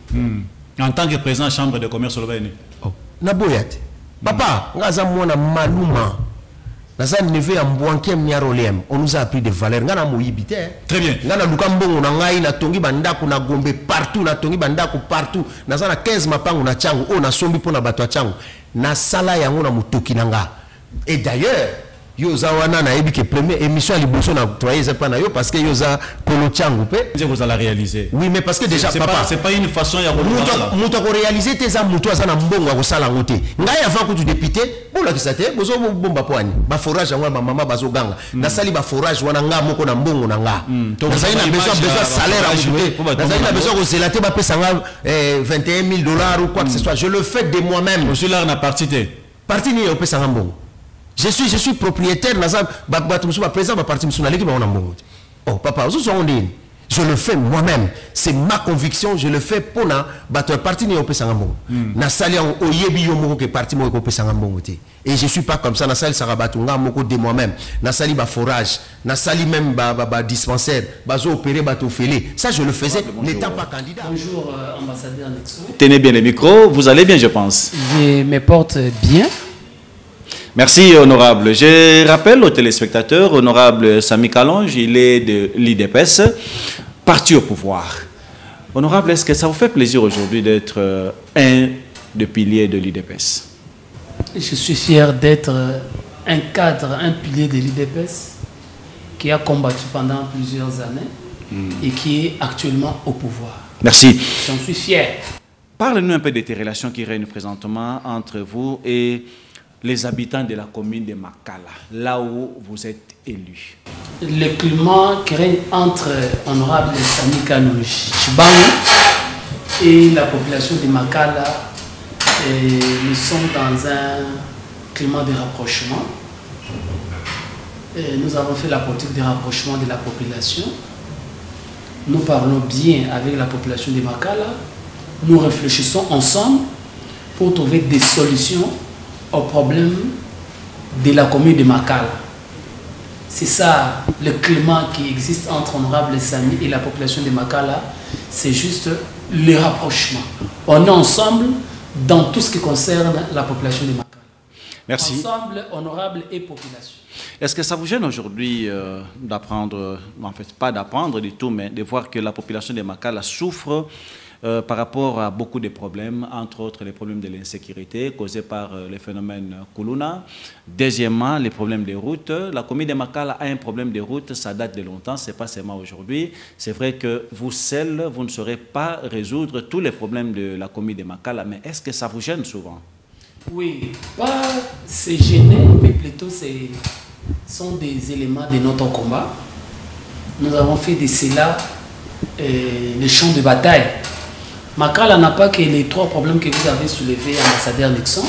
en tant que président chambre de commerce au Bénin na boyate papa ngaza mona maluma. On nous a appris des valeurs. Très bien. Partout, partout. 15 mapango na changu, on a sombi pour na bato changu. Na sala yango na mutoki nanga. Et d'ailleurs, yoza wana na ebi ke première émission à liboso na travailler ça pas na yo parce que yoza kolo changu pe. Vous allez réaliser. Oui, mais parce que déjà papa, c'est pas une façon ya muto ko réaliser tes za muto za na mbongo ko sala ngote. Ngai avant que tu député, bon la kisate, bozo bomba poani. Ba forage ngwa mama bazo ganga. Na sali ba forage wana nga moko na mbongo na nga. Na sali na besoin salaire à ajouter. Na sali na besoin ko zelaté ba pesa nga 21 000 $ ou quoi que ce soit. Je le fais de moi-même. Monsieur là na parti té. Parti ni o pesa nga mbongo. Je suis propriétaire président de parti oh papa, je le fais moi-même. C'est ma conviction, je le fais pour na parti ni na sali o yebi yo moko ke parti mo ko pesanga mbongo te. Et je suis pas comme ça na sali sarabatunga moko de moi-même. Na sali ba forage, na sali même ba dispensaire, bazo opérer bato félé. Ça je le faisais n'étant pas candidat. Bonjour ambassadeur Nexo. Tenez bien le micro, vous allez bien je pense. Je me porte bien. Merci, honorable. Je rappelle aux téléspectateurs, honorable Sami Kalonge, il est de l'IDPS, parti au pouvoir. Honorable, est-ce que ça vous fait plaisir aujourd'hui d'être un des piliers de l'IDPS? Je suis fier d'être un cadre, un pilier de l'IDPS qui a combattu pendant plusieurs années et qui est actuellement au pouvoir. Merci. J'en suis fier. Parlez-nous un peu de tes relations qui règnent présentement entre vous et les habitants de la commune de Makala, là où vous êtes élu. Le climat qui règne entre honorable Sami Kalonge Chibangu et la population de Makala, nous sommes dans un climat de rapprochement. Nous avons fait la politique de rapprochement de la population. Nous parlons bien avec la population de Makala. Nous réfléchissons ensemble pour trouver des solutions aux problèmes de la commune de Makala. C'est ça le climat qui existe entre Honorable Samy et la population de Makala. C'est juste le rapprochement. On est ensemble dans tout ce qui concerne la population de Makala. Merci. Ensemble, honorable et population. Est-ce que ça vous gêne aujourd'hui d'apprendre, en fait pas d'apprendre du tout, mais de voir que la population de Makala souffre par rapport à beaucoup de problèmes, entre autres les problèmes de l'insécurité causés par les phénomènes Kuluna. Deuxièmement, les problèmes des routes. La commune de Makala a un problème de route, ça date de longtemps, ce n'est pas seulement aujourd'hui. C'est vrai que vous seuls, vous ne saurez pas résoudre tous les problèmes de la commune de Makala, mais est-ce que ça vous gêne souvent? Oui, pas c'est gêner, mais plutôt ce sont des éléments de notre combat. Nous avons fait de cela le champ de bataille. Makala n'a pas que les 3 problèmes que vous avez soulevés, ambassadeur Nixon.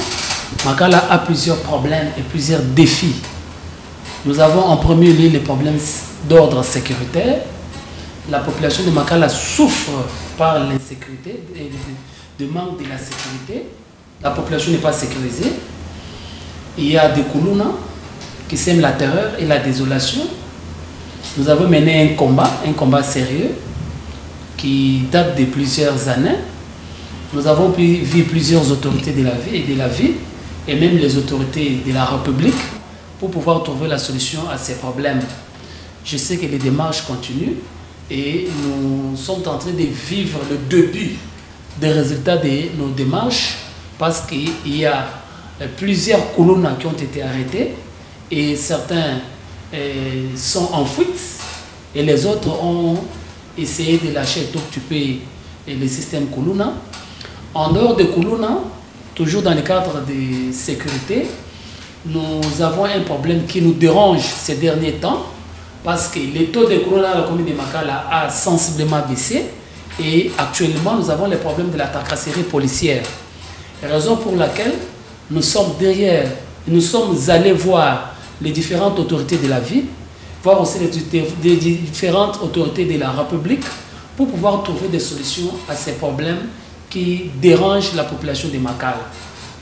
Makala a plusieurs problèmes et plusieurs défis. Nous avons en premier lieu les problèmes d'ordre sécuritaire. La population de Makala souffre par l'insécurité, de manque de la sécurité. La population n'est pas sécurisée. Il y a des Kuluna qui sèment la terreur et la désolation. Nous avons mené un combat sérieux qui date de plusieurs années. Nous avons vu plusieurs autorités de la ville et même les autorités de la République pour pouvoir trouver la solution à ces problèmes. Je sais que les démarches continuent et nous sommes en train de vivre le début des résultats de nos démarches parce qu'il y a plusieurs Kuluna qui ont été arrêtés et certains sont en fuite et les autres ont essayé de lâcher, d'occuper le système Kuluna. En dehors de Kuluna, toujours dans le cadre de sécurité, nous avons un problème qui nous dérange ces derniers temps parce que le taux de Kuluna à la commune de Makala a sensiblement baissé et actuellement nous avons les problèmes de la tracasserie policière. Raison pour laquelle nous sommes derrière, nous sommes allés voir les différentes autorités de la ville, voir aussi les différentes autorités de la République pour pouvoir trouver des solutions à ces problèmes qui dérangent la population de Makala.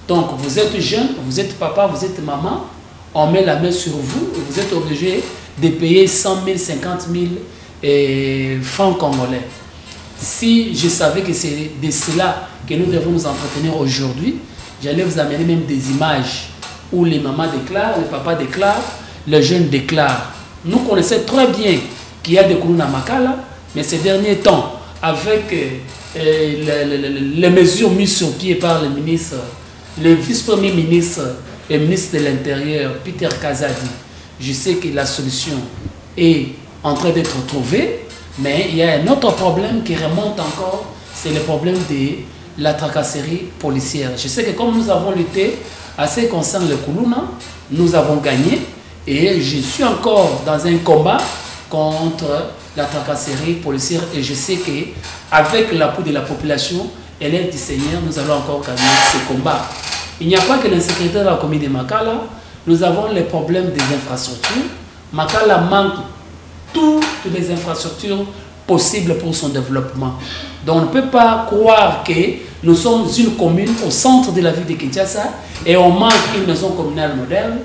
Donc vous êtes jeune, vous êtes papa, vous êtes maman, on met la main sur vous et vous êtes obligé de payer 100 000, 50 000 francs congolais. Si je savais que c'est de cela que nous devons nous entretenir aujourd'hui, j'allais vous amener même des images où les mamans déclarent, les papas déclarent, les jeunes déclarent. Nous connaissons très bien qu'il y a des Kuluna à Makala, mais ces derniers temps, avec les mesures mises sur pied par le ministre, le vice-premier ministre et ministre de l'Intérieur, Peter Kazadi, je sais que la solution est en train d'être trouvée, mais il y a un autre problème qui remonte encore, c'est le problème de la tracasserie policière. Je sais que comme nous avons lutté à ce qui concerne le Kuluna, nous avons gagné et je suis encore dans un combat contre la tracasserie policière et je sais qu'avec l'appui de la population et l'aide du Seigneur, nous allons encore gagner ce combat. Il n'y a pas que l'insécurité dans la commune de Makala, nous avons les problèmes des infrastructures. Makala manque toutes les infrastructures possibles pour son développement. Donc on ne peut pas croire que nous sommes une commune au centre de la ville de Kinshasa et on manque une maison communale moderne,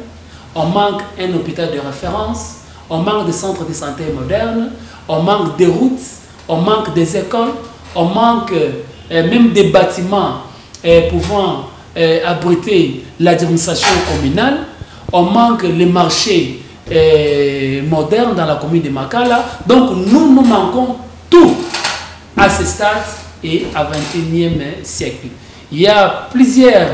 on manque un hôpital de référence, on manque des centres de santé modernes, on manque des routes, on manque des écoles, on manque même des bâtiments pouvant abriter l'administration communale, on manque les marchés modernes dans la commune de Makala. Donc nous manquons tout à ce stade et à 21e siècle. Il y a plusieurs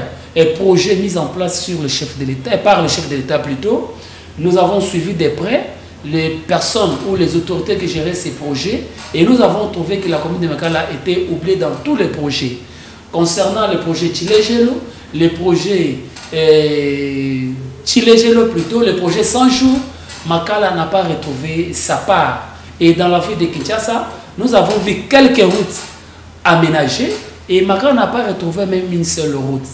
projets mis en place sur le chef de l'État, par le chef de l'État plutôt. Nous avons suivi de près les personnes ou les autorités qui géraient ces projets et nous avons trouvé que la commune de Makala était oubliée dans tous les projets. Concernant le projet Chilejelo, le projet Chilejelo plutôt, le projet 100 jours, Makala n'a pas retrouvé sa part. Et dans la ville de Kinshasa, nous avons vu quelques routes aménagées et Makala n'a pas retrouvé même une seule route.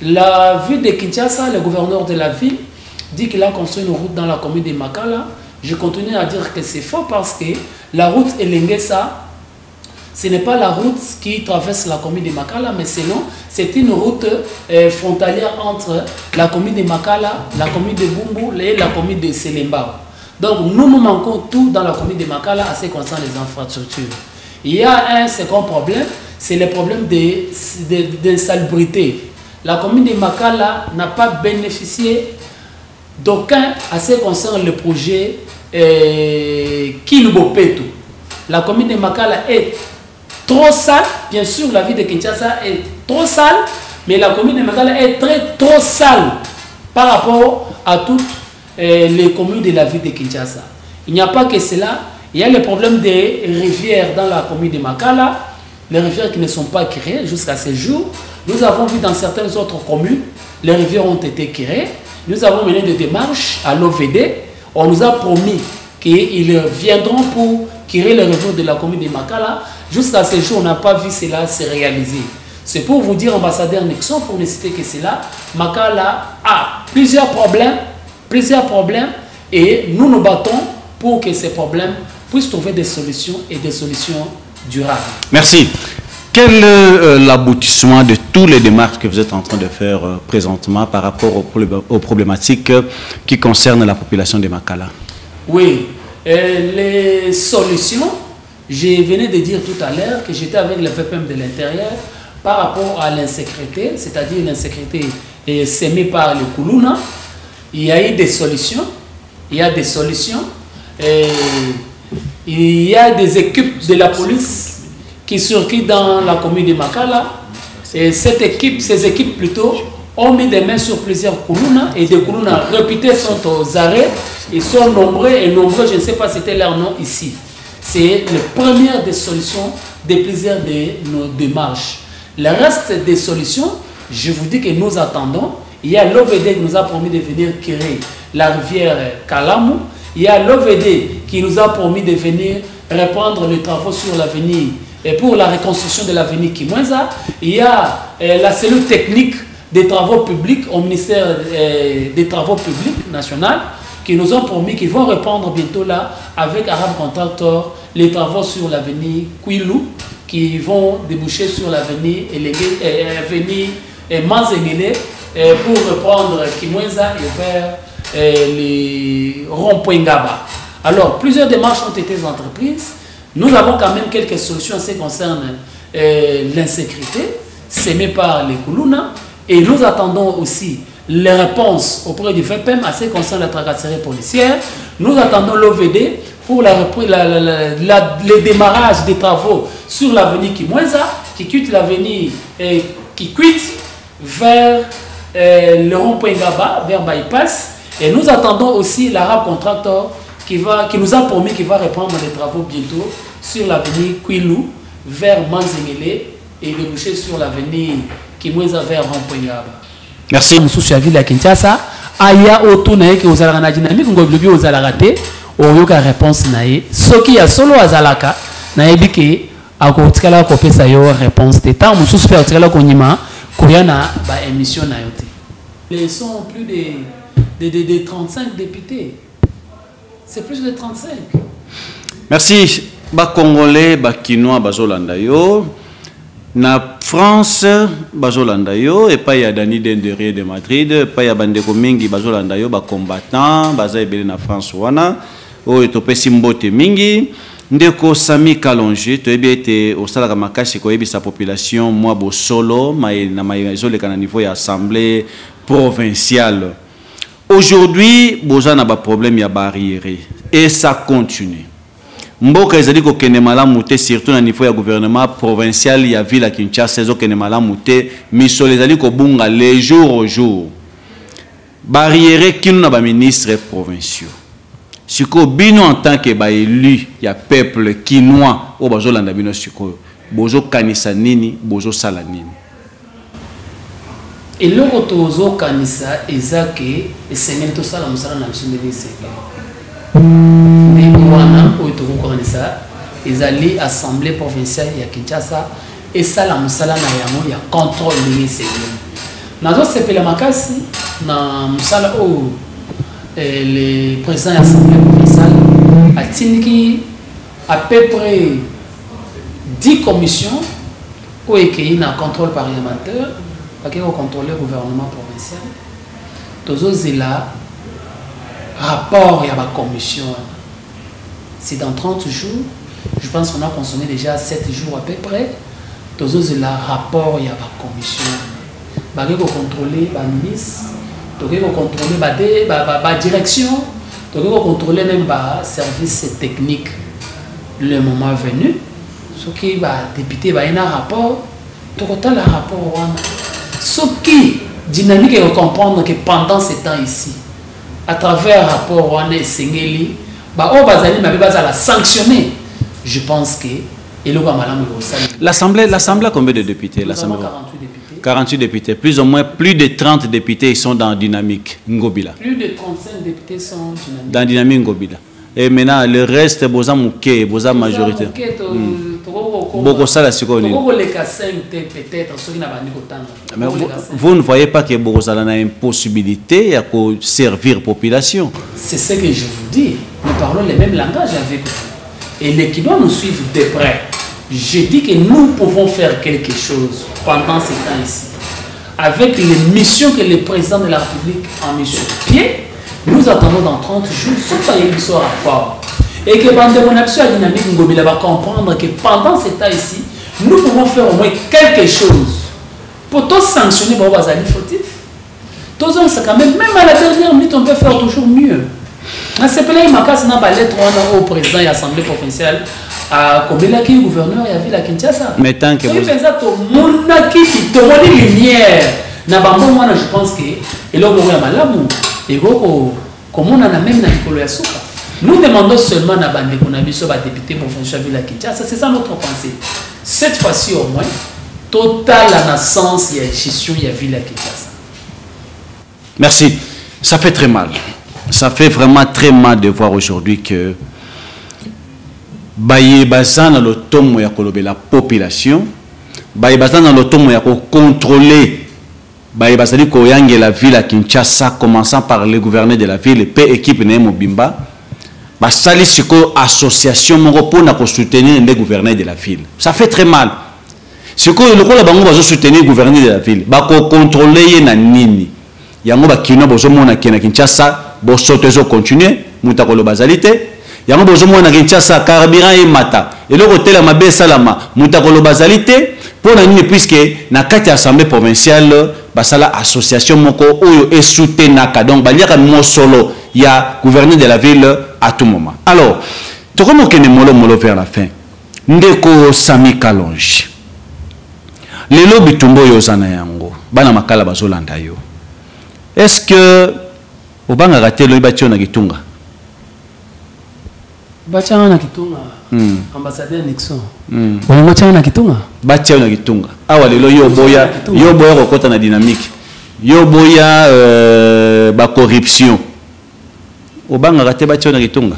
La ville de Kinshasa, le gouverneur de la ville, dit qu'il a construit une route dans la commune de Makala. Je continue à dire que c'est faux parce que la route Elengesa, Ce n'est pas la route qui traverse la commune de Makala, mais sinon, c'est une route frontalière entre la commune de Makala, la commune de Bumbu et la commune de Selemba. Donc, nous manquons tout dans la commune de Makala à ce qui concerne les infrastructures. Il y a un second problème, c'est le problème d'insalubrité. La commune de Makala n'a pas bénéficié d'aucun à ce qui concerne le projet Kilubopeto. La commune de Makala est trop sale, bien sûr la ville de Kinshasa est trop sale, mais la commune de Makala est trop sale par rapport à toutes les communes de la ville de Kinshasa. Il n'y a pas que cela, il y a le problème des rivières dans la commune de Makala, les rivières qui ne sont pas créées jusqu'à ce jour. Nous avons vu dans certaines autres communes, les rivières ont été créées. Nous avons mené des démarches à l'OVD. On nous a promis qu'ils viendront pour créer les rivières de la commune de Makala. Jusqu'à ce jour, on n'a pas vu cela se réaliser. C'est pour vous dire, ambassadeur Nixon, pour ne citer que cela, Makala a plusieurs problèmes, et nous nous battons pour que ces problèmes puissent trouver des solutions et des solutions durables. Merci. Quel est l'aboutissement de tous les démarches que vous êtes en train de faire présentement par rapport aux problématiques qui concernent la population de Makala? Oui, les solutions, je venais de dire tout à l'heure que j'étais avec le VPM de l'intérieur par rapport à l'insécurité, c'est-à-dire l'insécurité sémée par le Koulouna. Il y a eu des solutions, il y a des équipes de la police qui circulent dans la commune de Makala. Et ces équipes plutôt, ont mis des mains sur plusieurs Koulouna et des Koulouna réputés sont aux arrêts. Ils sont nombreux et nombreux, je ne sais pas si c'était leur nom ici. C'est la première des solutions de plusieurs de nos démarches. Le reste des solutions, je vous dis que nous attendons. Il y a l'OVD qui nous a promis de venir créer la rivière Kalamu. Il y a l'OVD qui nous a promis de venir reprendre les travaux sur l'avenir et pour la reconstruction de l'avenir Kimwenza. Il y a la cellule technique des travaux publics au ministère des Travaux publics national qui nous ont promis qu'ils vont reprendre bientôt là avec Arab Contractor les travaux sur l'avenir Kwilu qui vont déboucher sur l'avenir Manzengele pour reprendre Kimwenza et vers les ronds-points Ngaba. Alors, plusieurs démarches ont été entreprises. Nous avons quand même quelques solutions en ce qui concerne l'insécurité sémée par les Koulouna. Et nous attendons aussi les réponses auprès du VPM à ce qui concerne la tracasserie policière. Nous attendons l'OVD pour le démarrage des travaux sur l'avenue Kimwenza, qui quitte l'avenue qui quitte vers le rond-point Gaba, vers Bypass. Et nous attendons aussi l'Arab Contractor qui nous a promis qu'il va reprendre les travaux bientôt sur l'avenue Kwilu vers Manzengele et déboucher sur l'avenue Kimwenza vers rond-point Gaba. Merci. Nous la ville à Kinshasa. Aya autour que vous avez dynamique, vous avez vous avez raté. Oyoka réponse nae. Ce qui a solo azalaka naebi ke akotikala kopesa yo réponse te tant mususu pe akotikala konyima koyana ba émission na yote. Ils sont plus de 35 députés. C'est plus de 35. Merci. Ba Congolais, ba Kinois, ba Zolanda yo. Na France, ba Zolanda yo. Et pas y a Dani Denderier de Madrid. Pas y a Bandeko Mingi, ba Zolanda yo, ba combattant. Ba Zaibele na France wana. O etopesi mbote mingi. Ndeko Sami Kalonji. To ebi ete osala kamakashi ko ebi sa population. Moi bo solo. Na maïzole kana niveau ya assemblée provinciale. Aujourd'hui, boza na ba problème ya barrière et ça continue. Mboka ezali ko kene malamu te surtout na niveau ya gouvernement provincial ya ville à Kinshasa ezo kene malamu te misolo ezali ko bunga les jours au jour. Barrière kinu na ba ministres provinciaux. Siko bino en tant que ba élu ya peuple kinois o bazolanda bino siko bozo kanisa nini bozo sala nini. Et le retour kanisa ezake esengeli to sala musala na bisumeli seke. Et wana oto kanisa ezali assemblée provinciale ya Kinshasa et sala musala na yango ya contrôle de seke. Nazo sepela makasi na musala o le président de l'assemblée provinciale a tindi à peu près 10 commissions où il y a un contrôle parlementaire, qui va contrôler le gouvernement provincial. Tous les rapport il y a la commission. C'est dans 30 jours. Je pense qu'on a consommé déjà 7 jours à peu près. Tous les rapport il y a la commission. Il faut contrôler le ministre, il faut contrôler la direction, il faut contrôler même le service technique le moment venu. Ce qui va député il y a un rapport, il faut le rapport. Ce qui dynamique et comprendre que pendant ce temps ici, à travers le rapport on est Sengeli, la sanctionner. Je pense que l'Assemblée a combien de députés? L'Assemblée 48 députés. 48 députés. Plus ou moins, plus de 30 députés sont dans Dynamique Ngobila. Plus de 35 députés sont dynamiques. Dans Dynamique Ngobila. Et maintenant, le reste, Boza Mouké, Boza majorité. Vous ne voyez pas que Boza a une impossibilité à servir la population. C'est ce que je vous dis. Nous parlons le même langage avec vous. Et les qui doivent nous suivre de près, je dis que nous pouvons faire quelque chose pendant ces temps ici. Avec les missions que le président de la République a mis sur pied, nous attendons dans 30 jours ce rapport. Et que pendant la dynamique Ngobila va comprendre que pendant ces temps ici, nous pouvons faire au moins quelque chose pour tous sanctionner les fautifs. Tous quand même à la dernière minute, on peut faire toujours mieux. C'est pour ça que je vais lettre au président de l'Assemblée provinciale à Kobela qui est gouverneur et à Ville à Kinshasa. Mais tant que vous... Je pense que nous demandons seulement à la député provincial Ville à Kinshasa. C'est ça notre pensée. Cette fois-ci au moins, totale la naissance et la gestion de la Ville à Kinshasa. Merci. Ça fait très mal. Ça fait vraiment très mal de voir aujourd'hui que Baye Bazan dans le tome ya kolobe la population, Baye Bazan dans le tome ya contrôler Baye Bazali ko yange la ville à Kinshasa, commençant par le gouverneur de la ville, P équipe ne Mobimba, ba sali siko association moko pour na soutenir le gouverneur de la ville. Ça fait très mal. Siko le ko la bango ba soutenir le gouverneur de la ville, ba ko contrôler na nini. Yango ba kino bozo mona kena Kinshasa. Bo sotezo continuer mutakolo bazalité yango bozo mona Kinshasa carburant et mata et le hôtel à mabe salama mutakolo bazalité pour na nini puisque na kati assemblée provinciale basala association moko oyo et soutenaka donc baliaka mosolo ya gouverneur de la ville à tout moment. Alors tokomo kene molo vers la fin ndeko Sami Kalonji lelo bitumbo yo zana yango bana makala bazolanda yo. Est-ce que Obanga raté le batio na Kitunga. Batio na Kitunga. Ambassadeur Nixon. Batio na Kitunga. Batio na Kitunga. Awa lelo yo boya kokota na dynamique. Yo boya ba corruption. Obanga raté batio na Kitunga.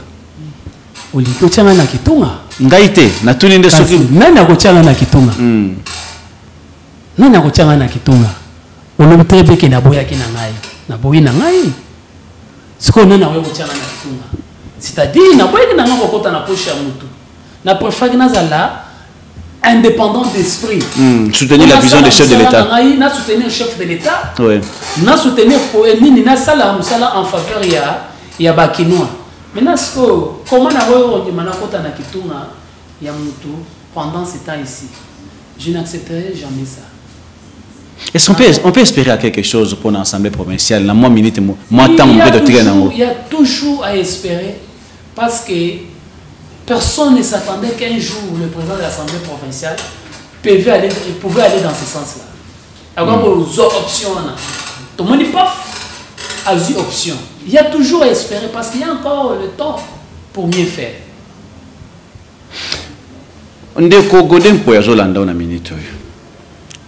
Oli kochanga na Kitunga. Ngaite na tuni nde soki. Nani akochanga na Kitunga? Nani akochanga na Kitunga? Olomtrebe ke na boya ki na ngai. Na boyi na ngai. C'est-à-dire, na boye na ngoko kota na poche ya mutu. Na préfère na zala indépendant d'esprit. Soutenir la vision des chefs de l'État. Na soutenir le chef de l'État. Oui. Na soutenir pour nini na sala musala en faveur ya bakinois. Maintenant comment na wewe on mana kota na Kitunga ya mutu pendant ce temps ici. Je n'accepterai jamais ça. Est-ce qu'on peut espérer à quelque chose pour l'Assemblée provinciale? Il y a toujours à espérer parce que personne ne s'attendait qu'un jour le président de l'Assemblée provinciale pouvait aller dans ce sens-là. Alors, aux options, tout le monde a eu option. Il y a toujours à espérer parce qu'il y a encore le temps pour mieux faire. On dit que Godin Poyazolanda na minute.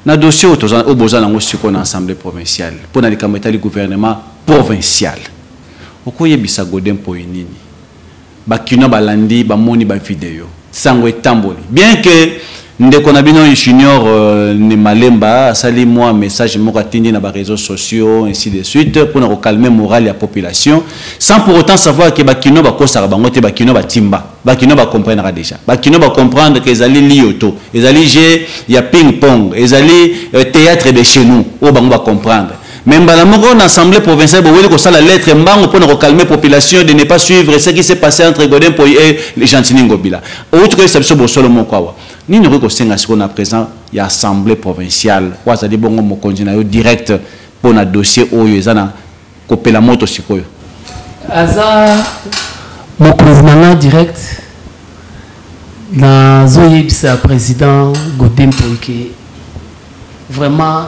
Na dossier au Bozan en l'Assemblée provinciale pour na le gouvernement provincial. Okoye bisa Godin Poyenini. Bakino balandi ba moni ba vidéo. Sangwe tamboli. Bien que ndeko na bino junior ne malemba sali moi message moko atindi na ba réseaux sociaux ainsi de suite pour na calmer moral ya population sans pour autant savoir que bakino ba kosaka bango te bakino ba timba bakino ba comprendre déjà bakino ba comprendre que ezali lioto ezali jeu ya ping pong ezali théâtre de chez nous o bango ba comprendre. Même dans l'Assemblée provinciale, vous voyez que ça la lettre mbango pour calmer la population de ne pas suivre ce qui s'est passé entre Godin et les Gentini Ngobila. Autre que c'est ce solo quoi. Ni ne reconnaissons ce qu'on a présent il y a assemblée provinciale. Quoi ça dit bon mon continent direct pour un dossier où ils ont coupé la moto sikoyo. Aza mon président direct dans Zoyebisa président Godin pour que vraiment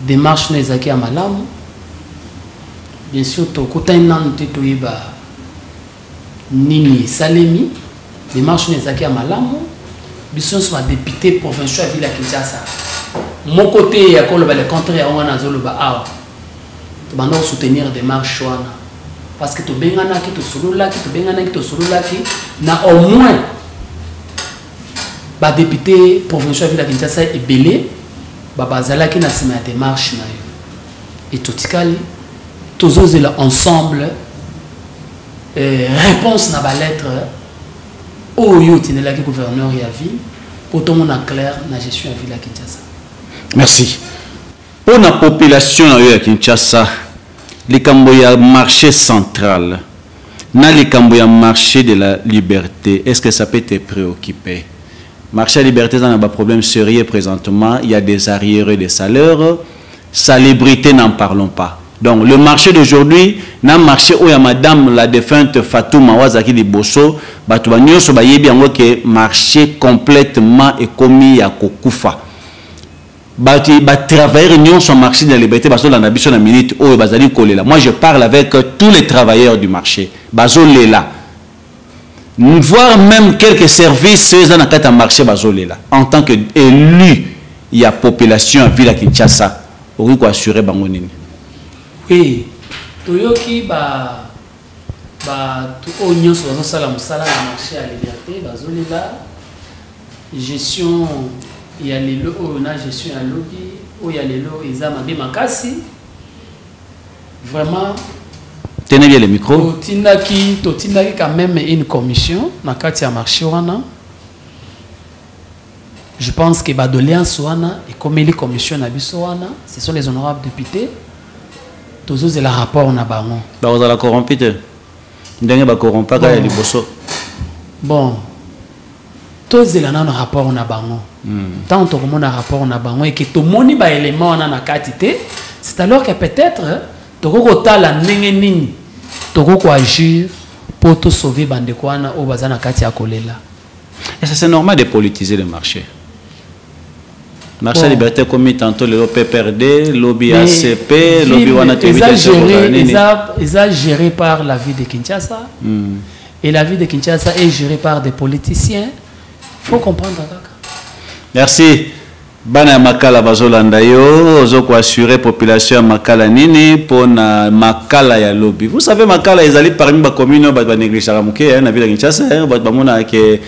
démarche nezaki à malamu bien sûr to kutana nteto yeba nini salemi démarche nezaki à malamu biso soit député provincial ville à Kinshasa mon côté ya koloba le contraire wana zoloba awa to bando soutenir démarche wana parce que to bengana ki to solola ki to bengana ki to solola ki na au moins ba député provincial ville à Kinshasa est belé babazala qui n'a pas de démarche et tout tikali tous ensemble réponse na ba lettre au yotine la gouverneur ya ville pour tout le monde clair na gestion ya ville à Kinshasa. Merci. Pour la population à Kinshasa, les Camboya marché central, na les Camboya marché de la liberté, est-ce que ça peut te préoccuper? Marché à liberté, on a un problème sérieux présentement. Il y a des arriérés de salaires. Salubrité, n'en parlons pas. Donc, le marché d'aujourd'hui, n'a marché où il y a madame la défunte Fatou Mawazaki de Bosso, Batoubanyo, Sobayebi, en que marché complètement est commis à Kokufa. Travailleurs n'y ont son marché de la liberté, parce que dans la mission de la minute, où Bazali Kolela. Moi, je parle avec tous les travailleurs du marché. Bazolela. Voir même quelques services dans marché bazolela en tant qu'élu il y a population à ville à Kinshasa on peut assurer bangonini oui toyoki ba tout oignon sur sala musala na marché à liberté bazolela gestion il y a les lots on a gestion à lobby où il y a les lots ezama be makasi vraiment. Tenez bien le micro. Totinaki quand même une commission na kati ya marché wana. Je pense que Badoléance wana et comme les commissions na biso wana, ce sont les honorables députés. Tozo c'est le rapport na bango. Ba oza la corrompite. Ndenge ba corrompa ka liboso. Bon. Tozo la na rapport na bango. Tant to comme na rapport na bango et que to moni ba élément na kati te, c'est alors que peut-être toko tala ndenge nini toko agir pour te sauver bandekwana au bazana kati ya kolela. Et ça c'est normal de politiser le marché. Marché liberté comme tantôt le PPRD, lobby ACP, lobby wana est géré par la ville de Kinshasa. Et la ville de Kinshasa est gérée par des politiciens. Faut comprendre ça. Merci. Bana makala bazolanda yo ozoko assurer population makala nini pona makala ya lobby. Vous savez makala ezali parmi ba commune ba négliger muke na ville Kinshasa ba mona ke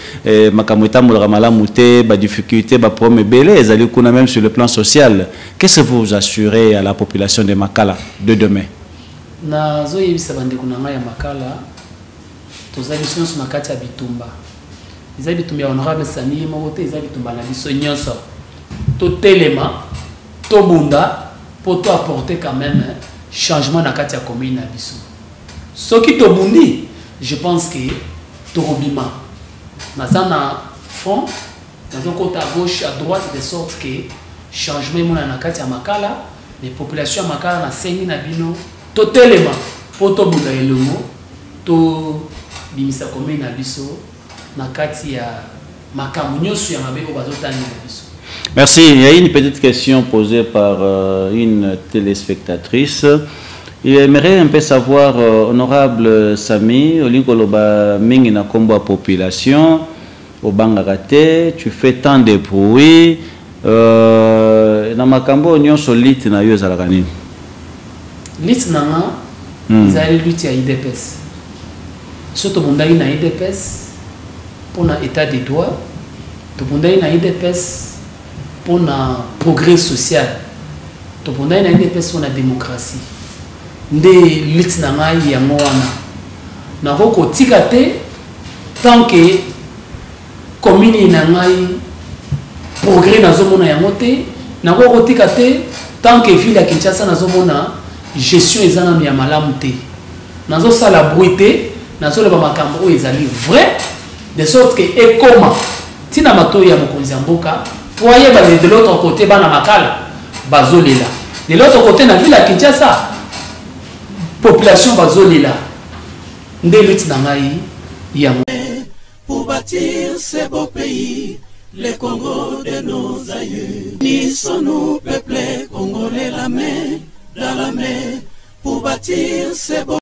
makamweta mulra malamu te ba difficulté ba problème belé ezali kuna même sur le plan social. Qu'est-ce que vous assurez à la population de makala de demain? Na zo yebisa bande kuna ya makala tozali sino na kati ya bitumba. Ezali bitumba honorable Sani mo te ezali bitumba na biso nyonso. Tout élément, tout bunda pour tout apporter quand même changement dans la commune. Ce qui te bundi, je pense que tout robima. Dans un fond, dans un côté à gauche, à droite, de sorte que changement dans la makala, les populations makala na sengi na bino, tout élément pour tout bunda et le mot, tout bimisa commune na biso, na katia makamunyo sur un bébé au bazotani na biso. Merci. Il y a une petite question posée par une téléspectatrice. Il aimerait un peu savoir, honorable Sami, au Linkoloba Mingina Kombo population, au Bangarate, tu fais tant de bruit. Dans ma cambo, on solide na yo zalagani. Lit nana, ils allaient lutter à IDPS. Surtout mon na IDPS pour un état des droits. topondai na IDPS pour na progrès social, topondai na IDPS pour na démocratie. Nde lutte na ngai yango wana na ko tika te tant que commune na ngai progrès na zomona yango te, na ko tika te tant que ville ya Kinshasa na zomona gestion ezana ya malamu te, nazo sala bruité, nazo le ba makambo o ezali vrai de sorte que et comment tina mato ya mokonzi ya mboka poye ba de l'autre côté bana makala bazolela, de l'autre côté na ville ya Kinshasa population bazolela. Nde lutte na ngai ya pour bâtir ce beau pays, le Congo de nos aïeux. Unissons-nous, peuple congolais, la main dans la main, pour bâtir ce beau